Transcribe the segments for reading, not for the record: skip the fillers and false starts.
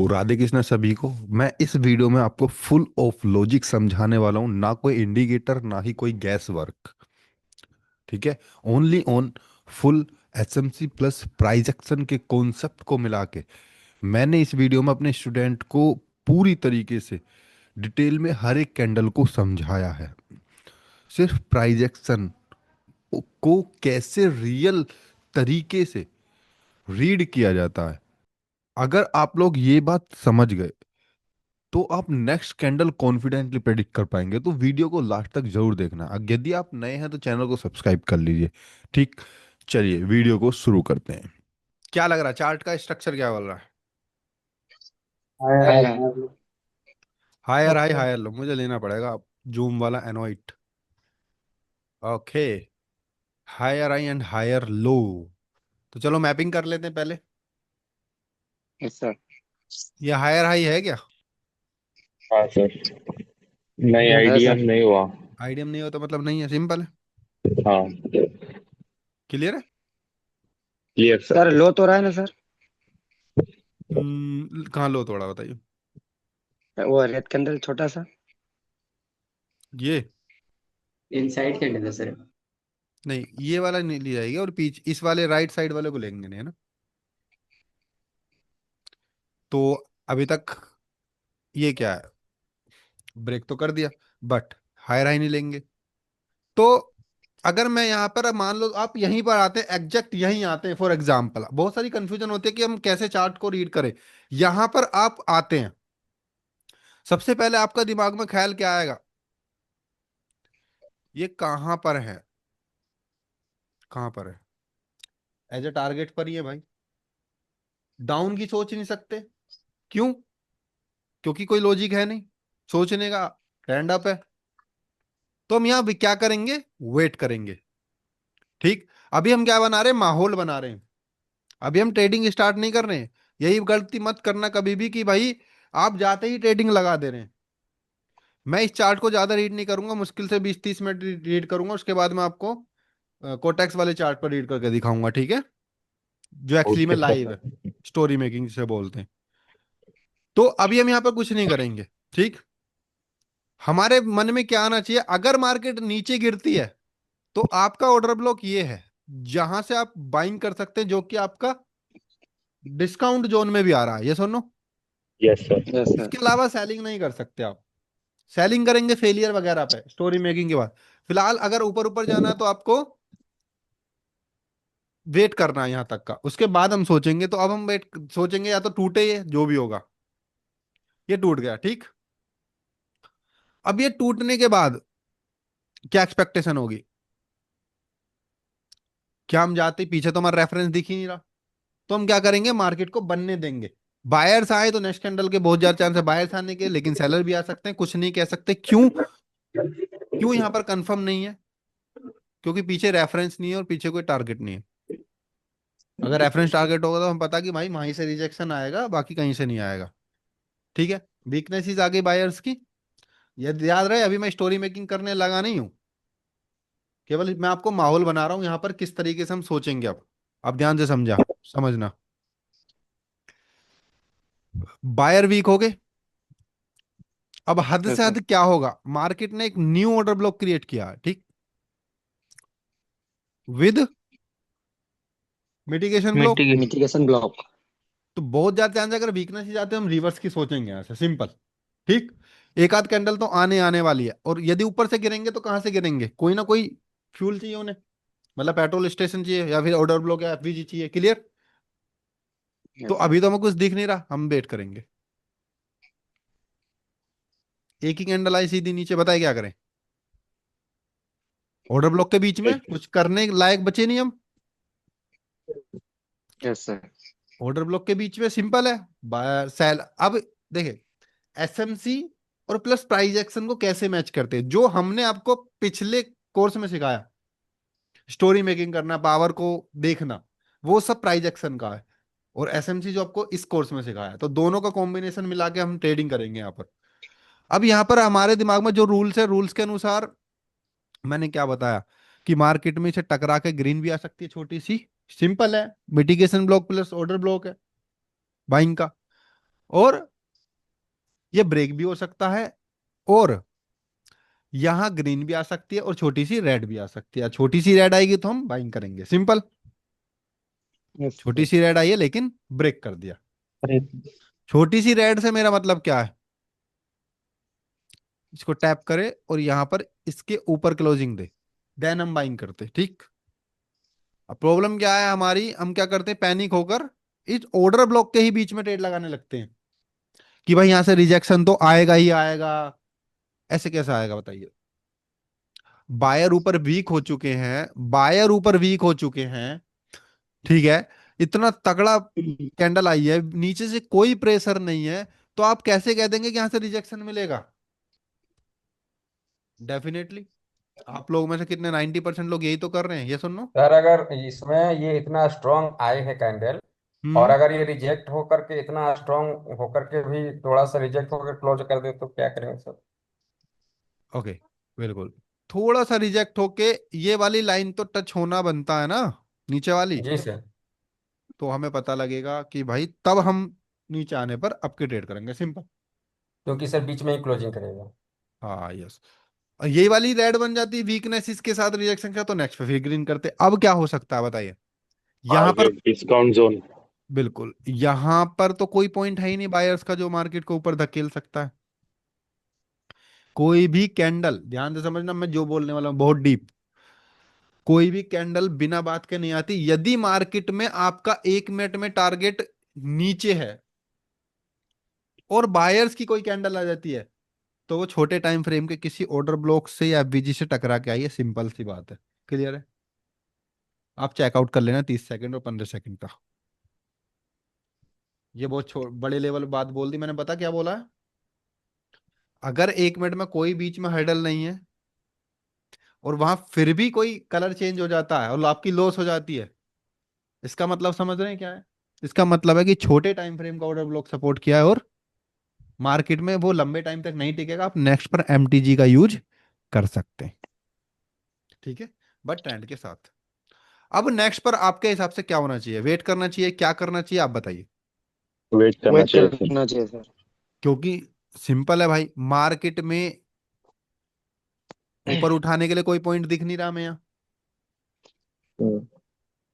तो राधे कृष्ण सभी को। मैं इस वीडियो में आपको फुल ऑफ लॉजिक समझाने वाला हूँ, ना कोई इंडिकेटर ना ही कोई गैस वर्क। ठीक है। Only on full SMC plus price action के कॉन्सेप्ट को मिला के मैंने इस वीडियो में अपने स्टूडेंट को पूरी तरीके से डिटेल में हर एक कैंडल को समझाया है। सिर्फ प्राइज एक्शन को कैसे रियल तरीके से रीड किया जाता है, अगर आप लोग ये बात समझ गए तो आप नेक्स्ट कैंडल कॉन्फिडेंटली प्रेडिक्ट कर पाएंगे। तो वीडियो को लास्ट तक जरूर देखना। यदि आप नए हैं तो चैनल को सब्सक्राइब कर लीजिए। ठीक, चलिए वीडियो को शुरू करते हैं। क्या लग रहा है चार्ट का स्ट्रक्चर क्या बोल रहा है? Higher high high high. Higher low. Higher high higher low, मुझे लेना पड़ेगा जूम वाला एनोइट। Okay, higher high and higher low. तो चलो मैपिंग कर लेते हैं पहले। Yes sir. ये हायर हाई है क्या? हाँ सर। नहीं, यस है आइडिया सर। नहीं हुआ। आइडियम नहीं हो तो मतलब नहीं है, सिंपल है। हाँ, क्लियर है। Clear sir sir. लो तो रहा है ना सर? कहाँ लो, थोड़ा बताइए। वो रेड कैंडल छोटा सा। ये इनसाइड कैंडल है सर। नहीं, ये वाला नहीं लिया जाएगा, और पीछे इस वाले राइट साइड वाले को लेंगे नहीं, है ना? तो अभी तक ये क्या है, ब्रेक तो कर दिया, बट हायर हाई नहीं लेंगे। तो अगर मैं यहाँ पर, अब मान लो आप यहीं पर आते हैं, एग्जैक्ट यहीं आते हैं, फॉर एग्जाम्पल बहुत सारी कंफ्यूजन होती है कि हम कैसे चार्ट को रीड करें। यहां पर आप आते हैं, सबसे पहले आपका दिमाग में ख्याल क्या आएगा? ये कहां पर है, कहां पर है? एज ए टारगेट पर ही है भाई। डाउन की सोच नहीं सकते, क्यों? क्योंकि कोई लॉजिक है नहीं सोचने का, स्टैंड अप है। तो हम यहाँ भी क्या करेंगे, वेट करेंगे। ठीक। अभी हम क्या बना रहे हैं, माहौल बना रहे हैं। अभी हम ट्रेडिंग स्टार्ट नहीं कर रहे हैं। यही गलती मत करना कभी भी कि भाई आप जाते ही ट्रेडिंग लगा दे रहे हैं। मैं इस चार्ट को ज्यादा रीड नहीं करूंगा, मुश्किल से 20-30 मिनट रीड करूंगा, उसके बाद मैं आपको कोटेक्स वाले चार्ट पर रीड करके दिखाऊंगा, ठीक है? जो एक्चुअली में ओके लाइव है, सर। स्टोरी मेकिंग जिसे बोलते हैं। तो अभी हम यहाँ पर कुछ नहीं करेंगे। ठीक। हमारे मन में क्या आना चाहिए, अगर मार्केट नीचे गिरती है तो आपका ऑर्डर ब्लॉक ये है, जहां से आप बाइंग कर सकते हैं, जो कि आपका डिस्काउंट जोन में भी आ रहा है, ये सुनो। Yes sir. Yes sir. इसके अलावा सेलिंग नहीं कर सकते आप। सेलिंग करेंगे फेलियर वगैरह पे, स्टोरी मेकिंग के बाद। फिलहाल अगर ऊपर ऊपर जाना है तो आपको वेट करना है यहां तक का, उसके बाद हम सोचेंगे। तो अब हम वेट सोचेंगे, या तो टूटे, ये जो भी होगा। ये टूट गया, ठीक। अब ये टूटने के बाद क्या एक्सपेक्टेशन होगी? क्या हम जाते ही पीछे, तो हमारा रेफरेंस दिख ही नहीं रहा, तो हम क्या करेंगे, मार्केट को बनने देंगे। बायर्स आए तो नेक्स्ट कैंडल के बहुत ज्यादा चांस है बायर्स आने के, लेकिन सेलर भी आ सकते हैं, कुछ नहीं कह सकते। क्यों? क्यों यहां पर कंफर्म नहीं है? क्योंकि पीछे रेफरेंस नहीं है और पीछे कोई टारगेट नहीं है। अगर रेफरेंस टारगेट होगा तो हम पता कि भाई वहीं से रिजेक्शन आएगा, बाकी कहीं से नहीं आएगा। ठीक है। वीकनेसेस आ गई बायर्स की। यदि याद रहे, अभी मैं स्टोरी मेकिंग करने लगा नहीं हूं, केवल मैं आपको माहौल बना रहा हूं यहाँ पर, किस तरीके से हम सोचेंगे। अब ध्यान से समझना। बायर वीक हो गए। अब हद से यस सर। हद क्या होगा, मार्केट ने एक न्यू ऑर्डर ब्लॉक क्रिएट किया है, ठीक, विद मिटिगेशन ब्लॉक। मिट्टी की। Mitigation block. तो बहुत ज्यादा चांस है, अगर वीकनेस ही जाते हैं, हम रिवर्स की सोचेंगे यहाँ से, सिंपल। ठीक। एक आध कैंडल तो आने आने वाली है, और यदि ऊपर से गिरेंगे तो कहाँ से गिरेंगे, कोई ना कोई फ्यूल चाहिए उन्हें, मतलब पेट्रोल स्टेशन चाहिए या फिर ऑर्डर ब्लॉक या एफवीजी चाहिए। क्लियर? तो यस सर। अभी तो हमें कुछ दिख नहीं रहा, हम वेट करेंगे। एक ही कैंडल आई सीधी नीचे, बताए क्या करें? ऑर्डर ब्लॉक के बीच में कुछ करने लायक बचे नहीं हम। Yes sir. ऑर्डर ब्लॉक के बीच में सिंपल है, बाय सेल। अब देखिए, एसएमसी और प्लस प्राइस एक्शन को कैसे मैच करते हैं, जो हमने आपको पिछले कोर्स में सिखाया, स्टोरी मेकिंग करना, पावर को देखना, वो सब प्राइस एक्शन का है। और एसएमसी जो आपको इस कोर्स में सिखाया है, तो दोनों का कॉम्बिनेशन मिला के हम ट्रेडिंग करेंगे यहाँ पर। अब यहाँ पर हमारे दिमाग में जो रूल्स है, रूल्स के अनुसार मैंने क्या बताया कि मार्केट में इसे टकरा के ग्रीन भी आ सकती है, छोटी सी, सिंपल है। Mitigation block plus order block है बाइंग का। और ये ब्रेक भी हो सकता है, और यहां ग्रीन भी आ सकती है, और छोटी सी रेड भी आ सकती है। छोटी सी रेड आएगी तो हम बाइंग करेंगे, सिंपल। यस छोटी सर। सी रेड आई है लेकिन ब्रेक कर दिया। अरे छोटी सी रेड से मेरा मतलब क्या है, इसको टैप करे और यहां पर इसके ऊपर क्लोजिंग दे, देन हम बाइंग करते, ठीक। अब प्रॉब्लम क्या है हमारी, हम क्या करते हैं, पैनिक होकर इस ऑर्डर ब्लॉक के ही बीच में ट्रेड लगाने लगते हैं कि भाई यहां से रिजेक्शन तो आएगा ही आएगा। ऐसे कैसे आएगा बताइए। बायर ऊपर वीक हो चुके हैं, बायर ऊपर वीक हो चुके हैं, ठीक है। इतना तगड़ा कैंडल आई है, नीचे से कोई प्रेशर नहीं है, तो आप कैसे कह देंगे कि यहां से रिजेक्शन मिलेगा। डेफिनेटली आप लोग में से कितने 90% लोग यही तो कर रहे हैं, ये सुन लो। सर अगर इसमें ये इतना स्ट्रांग आए है कैंडल, और हम्म। अगर ये रिजेक्ट होकर के इतना स्ट्रांग होकर के भी थोड़ा सा रिजेक्ट होकर क्लोज कर दे तो क्या करेंगे सर? ओके, बिल्कुल। थोड़ा सा रिजेक्ट होके ये वाली लाइन तो टच होना बनता है ना, नीचे वाली, जी सर। तो हमें पता लगेगा कि भाई तब हम नीचे आने पर अपके ट्रेड करेंगे, सिंपल। क्योंकि सर बीच में ही क्लोजिंग करेगा। हाँ, यस। और यही वाली रेड बन जाती वीकनेस इसके साथ रिजेक्शन का, तो नेक्स्ट पे फिर ग्रीन करते। अब क्या हो सकता है बताइए, यहां पर, टारगेट डिस्काउंट जोन। बिल्कुल यहां पर तो कोई पॉइंट है ही नहीं बायर्स का जो मार्केट को ऊपर धकेल सकता है। कोई भी कैंडल, ध्यान से समझना, मैं जो बोलने वाला हूं बहुत डीप, कोई भी कैंडल बिना बात के नहीं आती। यदि मार्केट में आपका 1 मिनट में टारगेट नीचे है और बायर्स की कोई कैंडल आ जाती है, तो वो छोटे टाइम फ्रेम के किसी ऑर्डर ब्लॉक से या एफवीजी से टकरा के आई है, सिंपल सी बात है। क्लियर है। आप चेकआउट कर लेना 30 सेकंड और 15 सेकंड का। ये बहुत बड़े लेवल बात बोल दी मैंने, पता क्या बोला है। अगर 1 मिनट में कोई बीच में हर्डल नहीं है और वहां फिर भी कोई कलर चेंज हो जाता है और आपकी लॉस हो जाती है, इसका मतलब समझ रहे हैं क्या है। इसका मतलब है कि छोटे टाइम फ्रेम का ऑर्डर ब्लॉक सपोर्ट किया है और मार्केट में वो लंबे टाइम तक नहीं टिकेगा। आप नेक्स्ट पर एमटीजी का यूज कर सकते हैं, ठीक है, बट ट्रेंड के साथ। अब नेक्स्ट पर आपके हिसाब से क्या होना चाहिए, वेट करना चाहिए, क्या करना चाहिए, आप बताइए। वेट करना वेट चाहिए सर। करना चाहिए सर। क्योंकि सिंपल है भाई, मार्केट में ऊपर उठाने के लिए कोई पॉइंट दिख नहीं रहा मैं यहाँ, हम्म,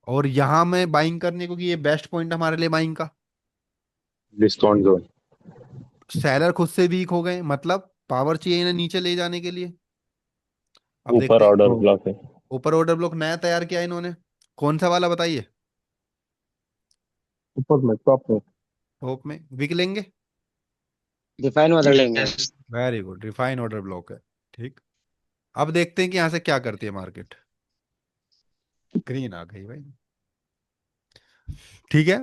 और यहां मैं बाइंग करने को कि ये बेस्ट पॉइंट हमारे लिए बाइंग का। Discount zone. सेलर खुद से वीक हो गए, मतलब पावर चाहिए इन्हें नीचे ले जाने के लिए। अब ऊपर देखते हैं। ऑर्डर ब्लॉक है। ऊपर ऑर्डर ब्लॉक नया तैयार किया इन्होंने, कौन सा वाला बताइए। ऊपर में टॉप में। टॉप में विक लेंगे। डिफाइन वाला लेंगे। Very good, refine order block है, ठीक। अब देखते हैं कि यहां से क्या करती है मार्केट। ग्रीन आ गई भाई, ठीक है।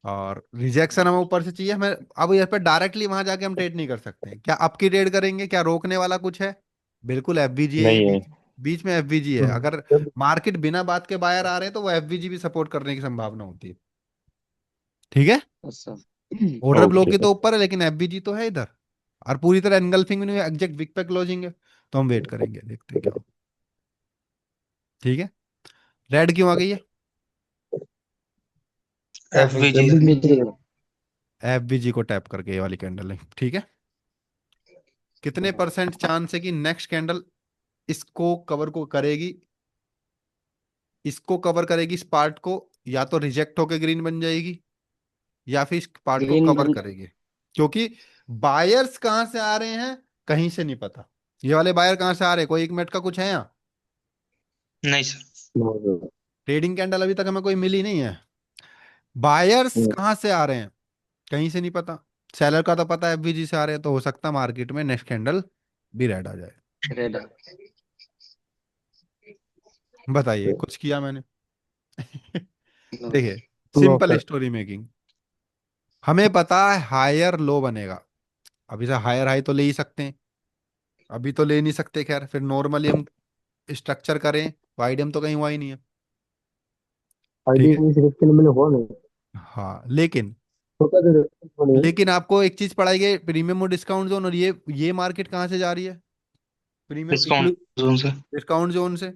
और रिजेक्शन हमें ऊपर से चाहिए हमें। अब यहाँ पे डायरेक्टली वहां जाके हम ट्रेड नहीं कर सकते हैं। क्या आपकी ट्रेड करेंगे, क्या रोकने वाला कुछ है। बिल्कुल एफवीजी है ये, नहीं है। बीच बीच में एफवीजी है। अगर जब मार्केट बिना बात के बाहर आ रहे हैं तो वो एफवीजी भी सपोर्ट करने की संभावना होती है, ठीक है। अच्छा। ऑर्डर ब्लॉक ओके की सर। तो ऊपर है लेकिन एफवीजी तो है इधर, और पूरी तरह एनगल्फिंग नहीं है, एग्जैक्ट विक पे क्लोजिंग है। तो हम वेट करेंगे, देखते हैं क्या होता है, ठीक है। रेड क्यों आ गई है। एफबीजी। एफबीजी। एफवीजी को टैप करके ये वाली कैंडल है, ठीक है। कितने परसेंट चांस है कि नेक्स्ट कैंडल इसको कवर को करेगी, इसको कवर करेगी, इस पार्ट को, या तो रिजेक्ट होकर ग्रीन बन जाएगी या फिर इस पार्ट को ग्रीन कवर बन। करेगी। क्योंकि बायर्स कहां से आ रहे हैं कहीं से नहीं पता। ये वाले बायर कहां से आ रहे हैं, कोई 1 मिनट का कुछ है यहाँ। नहीं सर। ट्रेडिंग कैंडल अभी तक हमें कोई मिली नहीं है। बायर्स कहां से आ रहे हैं कहीं से नहीं पता। सेलर का तो पता है एफवीजी से आ रहे हैं, तो हो सकता है मार्केट में नेक्स्ट कैंडल भी रेड आ जाए। रेड। बताइए, कुछ किया मैंने। नो। देखिए, सिंपल स्टोरी मेकिंग। हमें पता है हायर लो बनेगा। अभी से हायर हाई तो ले ही सकते हैं, अभी तो ले नहीं सकते, खैर फिर नॉर्मली हम स्ट्रक्चर करें तो आईडीएम तो कहीं हुआ ही नहीं है, ठीक है। आईडी सिलेक्ट करने मैंने हुआ नहीं। हाँ, लेकिन छोटा दे लेकिन आपको एक चीज पढ़ाई गई, प्रीमियम और डिस्काउंट जोन, और ये मार्केट कहाँ से जा रही है, प्रीमियम डिस्काउंट जोन से। डिस्काउंट जोन से।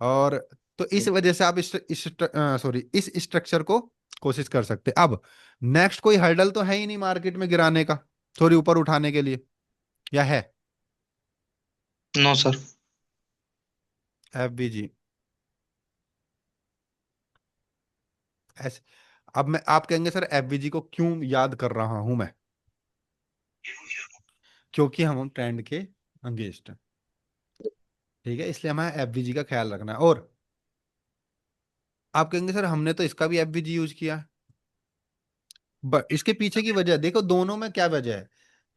और तो इस वजह से आप इस सॉरी इस स्ट्रक्चर को कोशिश कर सकते। अब नेक्स्ट कोई हर्डल तो है ही नहीं मार्केट में गिराने का, सॉरी ऊपर उठाने के लिए, या है? No sir. एफबीजी ऐसे। अब मैं आप कहेंगे सर एफबीजी को क्यों याद कर रहा हूं मैं? क्योंकि हम ट्रेंड के अगेंस्ट हैं, ठीक है, इसलिए हमें एफबीजी का ख्याल रखना है। और आप कहेंगे सर हमने तो इसका भी एफबीजी यूज किया है, बट इसके पीछे की वजह देखो, दोनों में क्या वजह है।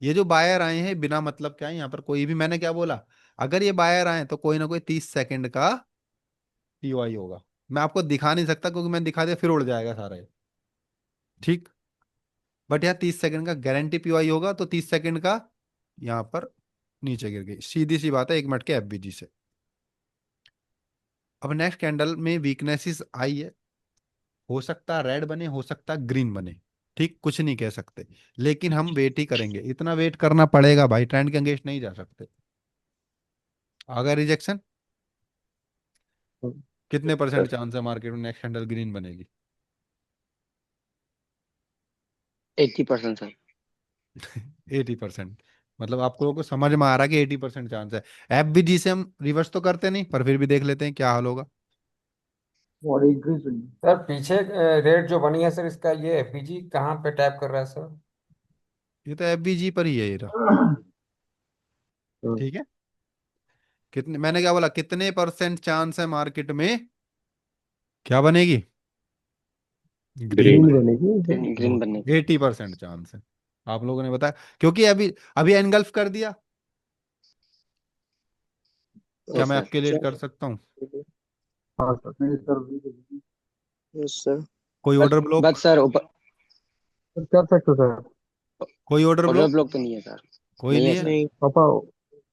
ये जो बायर आए हैं बिना मतलब क्या है यहाँ पर, कोई भी, मैंने क्या बोला, अगर ये बायर आए तो कोई ना कोई 30 सेकंड का पीओआई होगा। मैं आपको दिखा नहीं सकता क्योंकि मैं दिखा दिया फिर उड़ जाएगा सारा ये, ठीक। बट यहाँ 30 सेकंड का गारंटी पीओआई होगा, तो 30 सेकंड का यहाँ पर नीचे गिर गई, सीधी सी बात है, 1 मिनट के एफबीजी से। अब नेक्स्ट कैंडल में वीकनेसेस आई है, हो सकता रेड बने, हो सकता ग्रीन बने, ठीक, कुछ नहीं कह सकते, लेकिन हम वेट ही करेंगे, इतना वेट करना पड़ेगा भाई, ट्रेंड के अगेंस्ट नहीं जा सकते। अगर रिजेक्शन, कितने परसेंट चांस है मार्केट में नेक्स्ट कैंडल ग्रीन बनेगी? 80% सर। 80%? मतलब आप लोगों को समझ में आ रहा है कि 80% चांस है। एफबीजी से हम रिवर्स तो करते नहीं, पर फिर भी देख लेते हैं क्या हाल होगा। और इंक्रीज हुई। सर पीछे रेट जो बनी है सर, इसका ये एफपीजी कहाँ पे टैप कर रहा है सर? ये तो एफबीजी पर ही है ये रहा, हम्म, ठीक है। कितने, मैंने क्या बोला, कितने परसेंट चांस है मार्केट में क्या बनेगी? ग्रीन ग्रीन बनेगी। बनेगी ग्रीन ग्रीन बनने की। 80% चांस है, आप लोगों ने बताया, क्योंकि अभी अभी एनगल्फ कर दिया। क्या यस मैं सर। आपके लिए कर सकता हूँ? हाँ सर नहीं सर। Yes sir. कोई but order block? But sir ऊपर सर कर सकते हो सर। कोई ऑर्डर ऑर्डर ब्लॉक? ब्लॉक तो नहीं है सर। कोई नहीं है नहीं है। सर। नहीं पापा,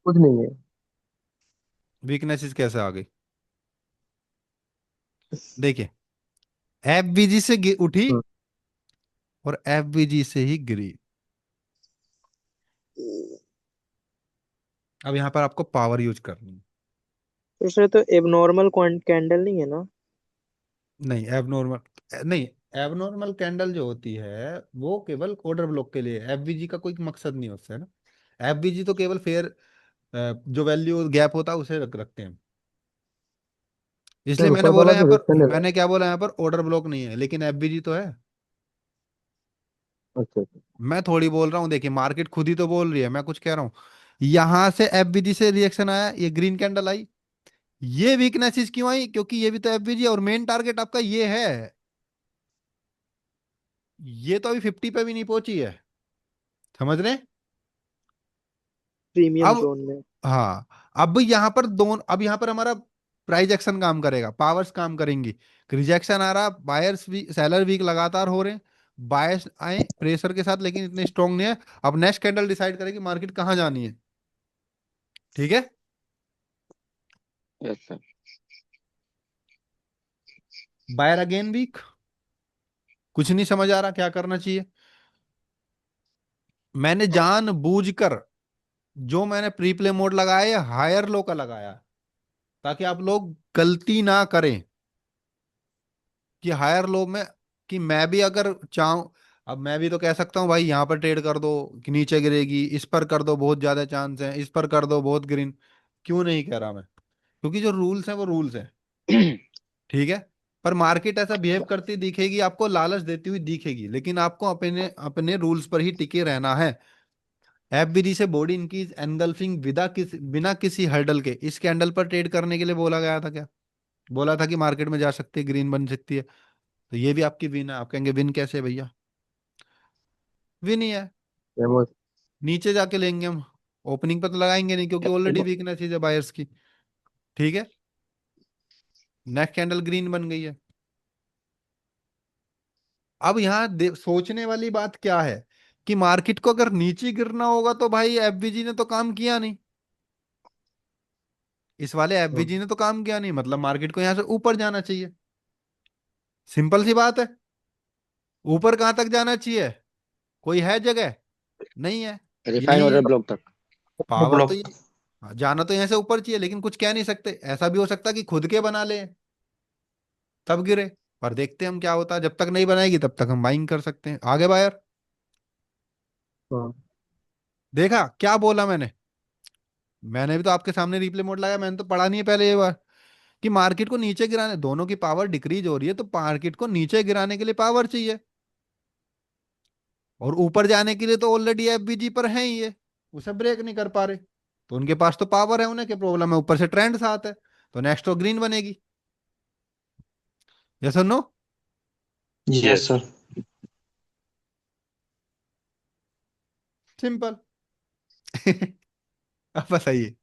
कुछ नहीं है। वीकनेसेस कैसे आ गई? देखिए, एफबीजी से उठी हम्म, और एफबीजी से ही गिरी। अब यहाँ पर आपको पावर यूज करनी है। तो सर तो एबनॉर्मल कैंडल नहीं है ना? नहीं एबनॉर्मल, नहीं, एबनॉर्मल कैंडल जो होती है वो केवल ऑर्डर ब्लॉक के लिए, एफबीजी का कोई मकसद नहीं उससे ना। एफबीजी तो केवल फेयर जो वैल्यू गैप होता है उसे रखते हैं। इसलिए सर मैंने ऊपर बोला वाला यहाँ तो पर, रेड कैंडल है। मैंने क्या बोला यहाँ पर, ऑर्डर ब्लॉक नहीं है लेकिन एफबीजी तो है। अच्छा अच्छा। मैं थोड़ी बोल रहा हूँ, देखिए मार्केट खुद ही तो बोल रही है, मैं कुछ कह रहा हूँ। यहां से एफबीजी से रिएक्शन आया, ये ग्रीन कैंडल आई, ये वीकनेसेस क्यों आई? क्योंकि ये भी तो एफबीजी और मेन टारगेट आपका ये है, ये तो अभी 50 पे भी नहीं पहुंची है, समझ रहे हैं? प्रीमियम अब जोन में। हाँ, अब यहाँ पर दोनों, अब यहाँ पर हमारा प्राइस एक्शन काम करेगा, पावर्स काम करेंगी। रिजेक्शन आ रहा, बायर्स भी, सेलर वीक लगातार हो रहे हैं, बायर्स आए प्रेशर के साथ लेकिन इतने स्ट्रांग नहीं है। अब नेक्स्ट कैंडल डिसाइड करेगी मार्केट कहाँ जानी है, ठीक है। Yes sir. Buyer again weak, कुछ नहीं समझ आ रहा क्या करना चाहिए। मैंने जानबूझकर जो मैंने प्री प्ले मोड लगाया है हायर लो का लगाया, ताकि आप लोग गलती ना करें कि हायर लो में, कि मैं भी अगर चाहूं, अब मैं भी तो कह सकता हूं भाई यहाँ पर ट्रेड कर दो कि नीचे गिरेगी, इस पर कर दो बहुत ज्यादा चांस है, इस पर कर दो बहुत ग्रीन। क्यों नहीं कह रहा मैं? क्योंकि जो रूल्स हैं वो रूल्स हैं, ठीक है। पर मार्केट ऐसा बिहेव करती दिखेगी, आपको लालच देती हुई दिखेगी, लेकिन आपको अपने अपने रूल्स पर ही टिके रहना है। एफबीडी से बॉडी इनकी एनगल्फिंग बिना किसी हर्डल के इस कैंडल पर ट्रेड करने के लिए बोला गया था क्या? बोला था कि मार्केट में जा सकती है, ग्रीन बन सकती है, तो ये भी आपकी विन है। आप कहेंगे विन कैसे है भैया? विन ही है, एमओ नीचे जाके लेंगे हम, ओपनिंग पर तो लगाएंगे नहीं क्योंकि ऑलरेडी वीकनेस है बायर्स की, ठीक है। नेक्स्ट कैंडल ग्रीन बन गई है। अब यहाँ सोचने वाली बात क्या है कि मार्केट को अगर नीचे गिरना होगा तो भाई एफबीजी ने तो काम किया नहीं, इस वाले एफबीजी ने तो काम किया नहीं, मतलब मार्केट को यहां से ऊपर जाना चाहिए, सिंपल सी बात है। ऊपर कहां तक जाना चाहिए? कोई है जगह? नहीं है। रिफाइन यही ऑर्डर है ब्लॉक तक। पावर तो, ब्लॉक। ये हाँ, जाना तो यहाँ से ऊपर चाहिए, लेकिन कुछ कह नहीं सकते, ऐसा भी हो सकता है कि खुद के बना ले तब गिरे, पर देखते हैं हम क्या होता है, जब तक नहीं बनाएगी तब तक हम बाइंग कर सकते हैं। आगे बायर, हाँ देखा क्या बोला मैंने? मैंने भी तो आपके सामने रिप्ले मोड लगाया, मैंने तो पढ़ा नहीं है पहले ये बार कि मार्केट को नीचे गिराने, दोनों की पावर डिक्रीज हो रही है तो मार्केट को नीचे गिराने के लिए पावर चाहिए, और ऊपर जाने के लिए तो ऑलरेडी एफबीजी पर है ही ये, उसे ब्रेक नहीं कर पा रहे। तो उनके पास तो पावर है, उन्हें क्या प्रॉब्लम है, ऊपर से ट्रेंड साथ है, तो नेक्स्ट तो ग्रीन बनेगी। यस और नो? Yes sir. सिंपल। अब बताइए,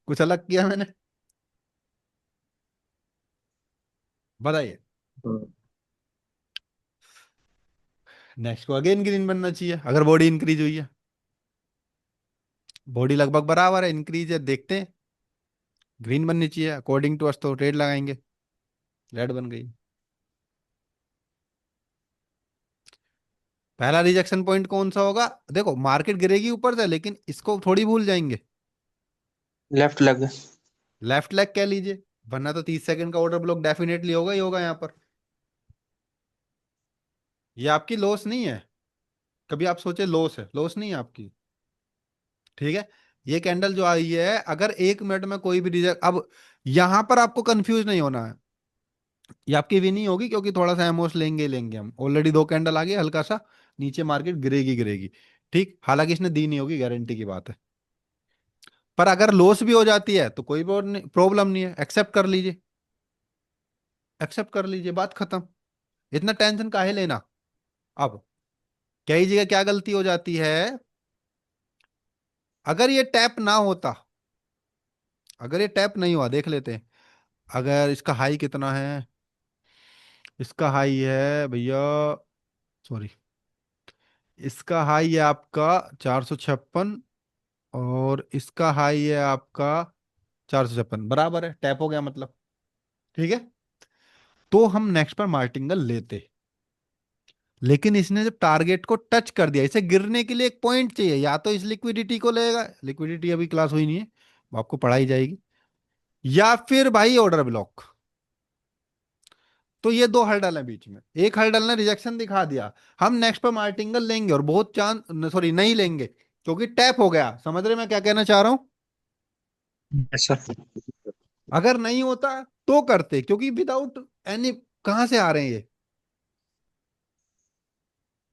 कुछ अलग किया मैंने? बताइए। हाँ नेक्स्ट को अगेन ग्रीन बनना चाहिए अगर बॉडी इंक्रीज हुई है। बॉडी लगभग बराबर है, इंक्रीज है, देखते हैं। ग्रीन बननी चाहिए अकॉर्डिंग टू अस, तो ट्रेड लगाएंगे। रेड बन गई। पहला रिजेक्शन पॉइंट कौन सा होगा? देखो मार्केट गिरेगी ऊपर से, लेकिन इसको थोड़ी भूल जाएंगे, लेफ्ट लेग। लेफ्ट लेग कह लीजिए, वरना तो 30 सेकंड का ऑर्डर ब्लॉक डेफिनेटली होगा ही होगा यहाँ पर। ये आपकी लॉस नहीं है, कभी आप सोचे लॉस है, लॉस नहीं है आपकी। ठीक है, ये कैंडल जो आई है, अगर 1 मिनट में कोई भी रिजेक्ट, अब यहां पर आपको कंफ्यूज नहीं होना है, ये आपकी विन ही होगी, क्योंकि थोड़ा सा एमओस लेंगे ही लेंगे हम, ऑलरेडी 2 कैंडल आ गई, हल्का सा नीचे मार्केट गिरेगी गिरेगी। ठीक, हालांकि इसने दी नहीं होगी, गारंटी की बात है। पर अगर लॉस भी हो जाती है तो कोई प्रॉब्लम नहीं है, एक्सेप्ट कर लीजिए, एक्सेप्ट कर लीजिए, बात खत्म। इतना टेंशन काहे लेना। अब कई जगह क्या गलती हो जाती है, अगर ये टैप ना होता, अगर ये टैप नहीं हुआ, देख लेते हैं। अगर इसका हाई कितना है, इसका हाई है भैया, सॉरी, इसका हाई है आपका 456, और इसका हाई है आपका 456, बराबर है, टैप हो गया मतलब। ठीक है, तो हम नेक्स्ट पर मार्टिंगल लेते, लेकिन इसने जब टारगेट को टच कर दिया, इसे गिरने के लिए एक पॉइंट चाहिए, या तो इस लिक्विडिटी को लेगा, लिक्विडिटी अभी क्लास हुई नहीं है, वो आपको पढ़ाई जाएगी, या फिर भाई ऑर्डर ब्लॉक। तो ये 2 हर्डल है बीच में, एक हर्डल ने रिजेक्शन दिखा दिया, हम नेक्स्ट पर मार्टिंगल लेंगे, और बहुत चांस, सॉरी नहीं लेंगे, क्योंकि टैप हो गया। समझ रहे मैं क्या कहना चाह रहा हूं? Yes sir. अगर नहीं होता तो करते, क्योंकि विदाउट एनी, कहां से आ रहे हैं ये,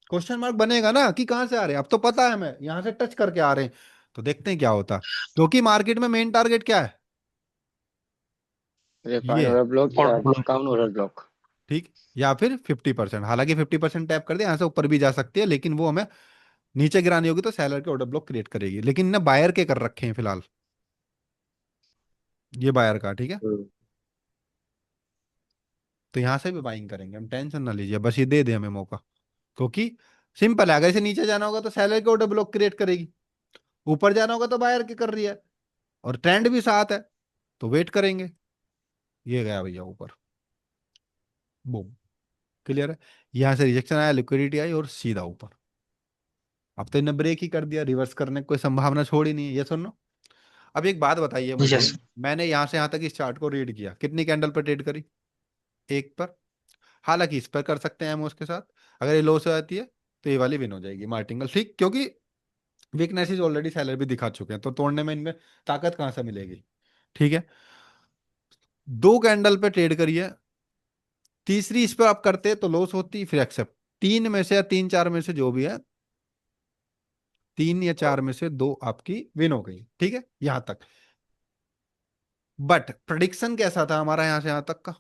क्वेश्चन मार्क बनेगा ना कि कहां से आ रहे हैं। अब तो पता है हमें यहां से टच करके आ रहे हैं, तो देखते हैं क्या होता, क्योंकि मार्केट में मेन टारगेट क्या है, रिफाइन ये है। ऑर्डर ब्लॉक या और डिस्काउंट ऑर्डर ब्लॉक। ठीक, या फिर 50%, हालांकि 50% टैप कर दे यहाँ से ऊपर भी जा सकती है, लेकिन वो हमें नीचे गिरानी होगी, तो सेलर के ऑर्डर ब्लॉक क्रिएट करेगी, लेकिन ना बायर के कर रखे हैं फिलहाल, ये बायर का। ठीक है, तो यहाँ से भी बाइंग करेंगे हम, टेंशन ना लीजिए, बस ये दे दे हमें मौका, क्योंकि सिंपल है, अगर इसे नीचे जाना होगा तो सेलर के ऑर्डर ब्लॉक क्रिएट करेगी, ऊपर जाना होगा तो बायर के कर रही है, और ट्रेंड भी साथ है, तो वेट करेंगे। ये गया भैया ऊपर, बूम, क्लियर है। यहाँ से रिजेक्शन आया, लिक्विडिटी आई, और सीधा ऊपर। अब तो इन्हें ब्रेक ही कर दिया, रिवर्स करने की कोई संभावना छोड़ी नहीं है, ये सुनो। अब एक बात बताइए मुझे, यस। मैंने यहां से यहां तक इस चार्ट को रीड किया, कितनी कैंडल पर ट्रेड करी? एक पर। हालांकि इस पर कर सकते हैं हम उसके साथ, अगर ये लॉस हो जाती है तो ये वाली विन हो जाएगी मार्टिंगल, ठीक, क्योंकि वीकनेसेस ऑलरेडी सेलर भी दिखा चुके हैं, तो तोड़ने में इनमें ताकत कहां से मिलेगी। ठीक है, 2 कैंडल पे ट्रेड करिए, तीसरी इस पर आप करते तो लॉस होती, फिर एक्सेप्ट, तीन में से या तीन चार में से जो भी है, 3 या 4 में से 2 आपकी विन हो गई। ठीक है, यहां तक। बट प्रडिक्शन कैसा था हमारा यहां से यहां तक का?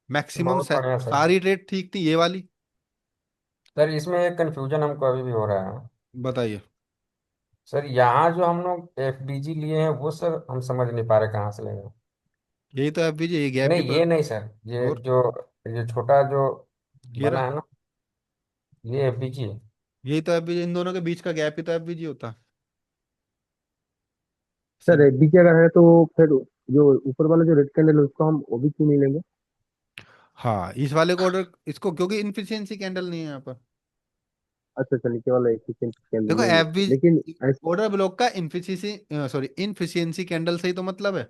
मैक्सिमम बहुत बढ़िया सर। सारी ट्रेड ठीक थी, ये वाली। सर इसमें एक कंफ्यूजन हमको अभी भी हो रहा है। बताइए। सर यहाँ जो हम लोग एफबीजी लिए हैं वो सर हम समझ नहीं पा रहे कहाँ से लेंगे। यही तो एफवीजी, ये गैप भी नहीं ये नहीं सर, ये और जो ये छोटा जो ये बना रहा, है ना, ये एफबीजी है। यही तो एफवीजी, इन दोनों के बीच का गैप ही तो एफवीजी होता है। सर सिम बीच अगर है तो फिर जो ऊपर वाला जो रेड कैंडल है उसको हम वो भी क्यों नहीं लेंगे? हाँ, इस वाले को ऑर्डर, इसको क्योंकि इनफिशियंसी कैंडल नहीं है यहाँ पर। अच्छा अच्छा, नीचे वाला एफिशिएंट कैंडल देखो लेंगे, लेकिन एफवीजी ऑर्डर ब्लॉक का इनफिशियंसी, सॉरी इनफिशियंसी कैंडल से ही तो मतलब है,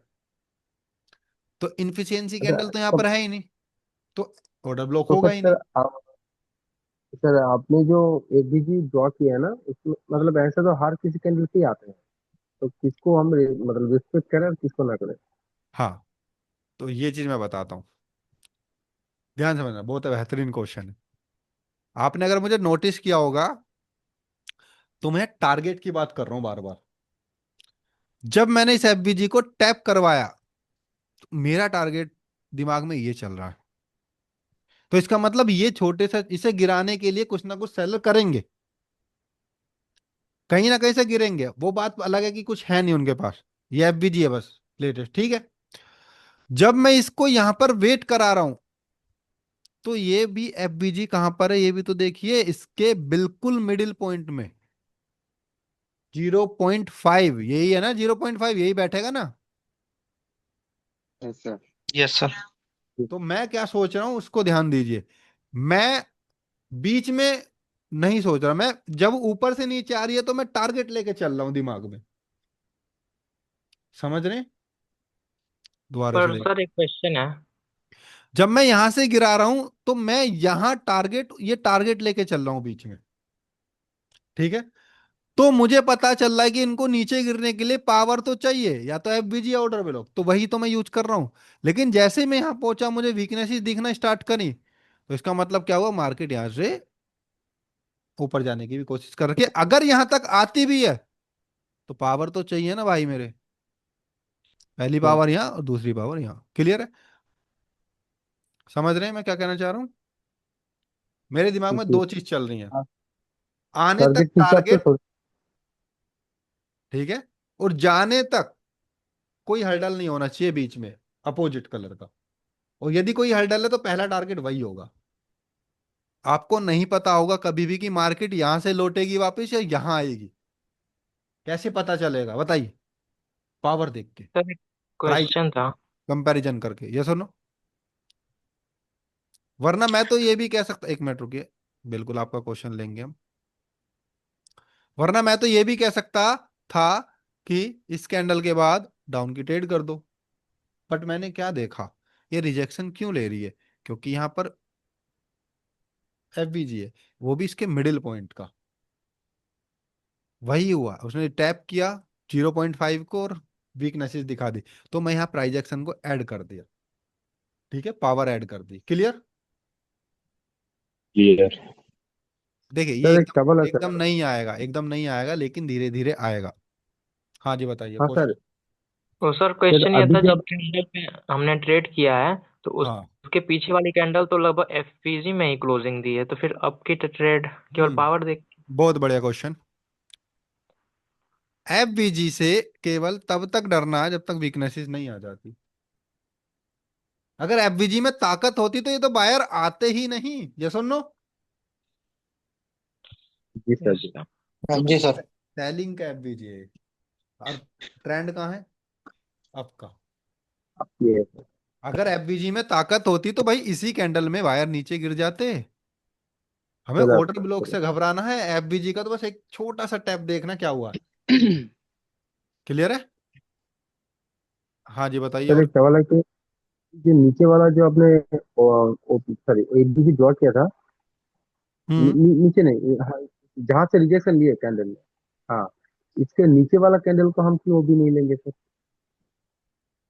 तो इनफिशियंसी अच्छा कैंडल तो यहाँ कब? पर है ही नहीं, तो ऑर्डर ब्लॉक तो होगा सर ही नहीं। सर आपने जो एफबीजी ड्रॉ किया है ना, उसमें मतलब ऐसा तो हर किसी कैंडल पे ही आते हैं, तो किसको हम मतलब रिस्पेक्ट करें और किसको ना करें? हाँ, तो ये चीज मैं बताता हूँ, ध्यान से समझना, बहुत बेहतरीन क्वेश्चन है। आपने अगर मुझे नोटिस किया होगा तो मैं टारगेट की बात कर रहा हूं बार बार। जब मैंने इस एफबीजी को टैप करवाया तो मेरा टारगेट दिमाग में ये चल रहा है, तो इसका मतलब ये छोटे से इसे गिराने के लिए कुछ ना कुछ सेलर करेंगे, कहीं ना कहीं से गिरेंगे। वो बात अलग है कि कुछ है नहीं उनके पास, ये एफबीजी है बस लेटेस्ट, ठीक है। जब मैं इसको यहां पर वेट करा रहा हूं तो ये भी एफबीजी कहां पर है ये भी तो देखिए, इसके बिल्कुल मिडिल पॉइंट में 0.5, यही है ना 0.5, यही बैठेगा ना। Yes sir. Yes sir. तो मैं क्या सोच रहा हूं उसको ध्यान दीजिए। मैं बीच में नहीं सोच रहा, मैं जब ऊपर से नीचे आ रही है तो मैं टारगेट लेके चल रहा हूं दिमाग में, समझ रहे हैं? दोबारा से पर देख, सर एक क्वेश्चन है। जब मैं यहां से गिरा रहा हूं तो मैं यहां टारगेट, ये टारगेट लेके चल रहा हूं बीच में, ठीक है। तो मुझे पता चल रहा है कि इनको नीचे गिरने के लिए पावर तो चाहिए, या तो एफबीजी या ऑर्डर ब्लॉक, तो वही तो मैं यूज कर रहा हूं। लेकिन जैसे मैं यहां पहुंचा मुझे वीकनेसेस दिखना स्टार्ट करी, तो इसका मतलब क्या हुआ, मार्केट यहां से ऊपर जाने की भी कोशिश कर रही है। अगर यहां तक आती भी है तो पावर तो चाहिए ना भाई मेरे, पहली पावर यहां और दूसरी पावर यहां, क्लियर है? समझ रहे हैं मैं क्या कहना चाह रहा हूं? मेरे दिमाग में दो चीज चल रही हैं, आने तक टारगेट के हिसाब से टारगेट, सोच। ठीक है, और जाने तक कोई हर्डल नहीं होना चाहिए बीच में अपोजिट कलर का। और यदि कोई हर्डल है तो पहला टारगेट वही होगा। आपको नहीं पता होगा कभी भी कि मार्केट यहां से लौटेगी वापस या यहां आएगी, कैसे पता चलेगा बताइए? पावर देख के, सर एक प्राइस क्वेश्चन था। कंपैरिजन करके, ये सुनो। वरना मैं तो ये भी कह सकता, एक मिनट रुकिए, बिल्कुल आपका क्वेश्चन लेंगे हम। वरना मैं तो ये भी कह सकता था कि इस कैंडल के बाद डाउन की ट्रेड कर दो। बट मैंने क्या देखा, ये रिजेक्शन क्यों ले रही है, क्योंकि यहां पर एफबीजी है, वो भी इसके मिडिल पॉइंट का। वही हुआ, उसने टैप किया 0.5 को और वीकनेसेस दिखा दी, तो मैं यहाँ प्राइस एक्शन को ऐड कर दिया, ठीक है, पावर ऐड कर दी, क्लियर? क्लियर। देखिए ये सर एक एकदम सवाल है एकदम सर। नहीं आएगा, एकदम नहीं आएगा, लेकिन धीरे धीरे आएगा। हाँ जी बताइए हाँ क्वेश्चन। सर। तो सर सर क्वेश्चन ये अभी था, जिस जब कैंडल पे हमने ट्रेड किया है तो हाँ। उसके पीछे वाली कैंडल तो लगभग एफपीजी में ही क्लोजिंग दी है, तो फिर अब की ट्रेड केवल पावर देख। बहुत बढ़िया क्वेश्चन। एफबीजी से केवल तब तक डरना है जब तक वीकनेसेस नहीं आ जाती। अगर एफबीजी में ताकत होती तो ये तो बायर आते ही नहीं, ये सुन लो। जी सर यस जी। सर। हाँ जी सर। सेलिंग का एफबीजी है, और ट्रेंड कहाँ है आपका? ये अगर एफबीजी में ताकत होती तो भाई इसी कैंडल में वायर नीचे गिर जाते। हमें सर ऑर्डर ब्लॉक से घबराना है, एफबीजी का तो बस एक छोटा सा टैप देखना क्या हुआ, क्लियर है? हाँ जी बताइए सर और। एक सवाल है कि जो नीचे वाला जो आपने सॉरी एफबीजी ड्रॉ किया था, नीचे नहीं, हाँ, जहाँ से रिजेक्शन लिए कैंडल ने, हाँ, इसके नीचे वाला कैंडल को हम क्यों भी नहीं लेंगे सर?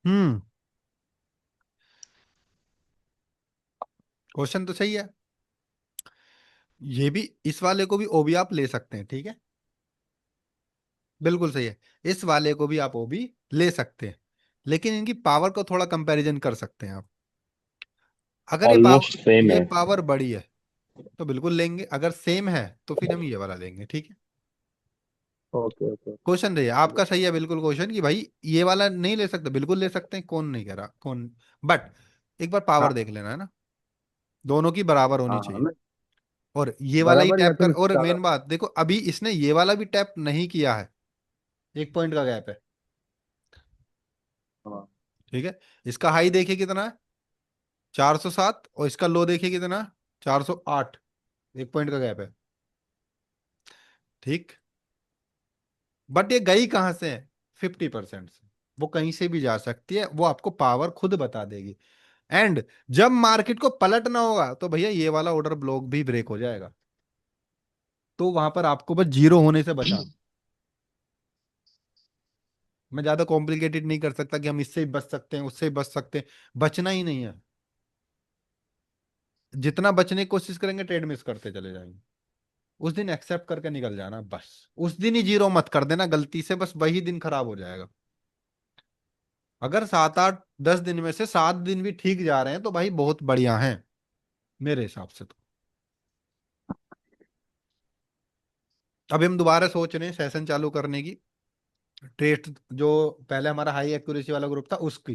हम्म, क्वेश्चन तो सही है। ये भी, इस वाले को भी ओबी आप ले सकते हैं, ठीक है, बिल्कुल सही है। इस वाले को भी आप ओबी ले सकते हैं, लेकिन इनकी पावर को थोड़ा कंपैरिजन कर सकते हैं आप। अगर ऑलमोस्ट सेम ये है। पावर बड़ी है तो बिल्कुल लेंगे, अगर सेम है तो फिर हम ये वाला लेंगे, ठीक है। Okay okay. क्वेश्चन रही है आपका, सही है बिल्कुल क्वेश्चन, कि भाई ये वाला नहीं ले सकते, बिल्कुल ले सकते हैं, कौन नहीं कह रहा, कौन। बट एक बार पावर हाँ देख लेना है ना, दोनों की बराबर होनी हाँ हाँ, चाहिए। मैं और ये वाला ही बराबर या टैप कर, फिर और ज्यादा। मेन बात देखो, अभी इसने ये वाला भी टैप नहीं किया है, 1 पॉइंट का गैप है, हाँ ठीक है। इसका हाई देखिए कितना है, 407, और इसका लो देखिए कितना है, 408, 1 पॉइंट का गैप है, ठीक। बट ये गई कहां से है, 50% से। वो कहीं से भी जा सकती है, वो आपको पावर खुद बता देगी। एंड जब मार्केट को पलटना होगा तो भैया ये वाला ऑर्डर ब्लॉक भी ब्रेक हो जाएगा, तो वहां पर आपको बस जीरो होने से बचाना। मैं ज्यादा कॉम्प्लिकेटेड नहीं कर सकता कि हम इससे ही बच सकते हैं उससे ही बच सकते हैं, बचना ही नहीं है। जितना बचने की कोशिश करेंगे ट्रेड मिस करते चले जाएंगे। उस दिन एक्सेप्ट करके निकल जाना, बस उस दिन ही जीरो मत कर देना गलती से, बस वही दिन खराब हो जाएगा। अगर 7 8 10 दिन में से 7 दिन भी ठीक जा रहे हैं तो भाई बहुत बढ़िया हैं मेरे हिसाब से तो। अभी हम दोबारा सोच रहे हैं सेशन चालू करने की, टेस्ट जो पहले हमारा हाई एक्यूरेसी वाला ग्रुप था उसकी,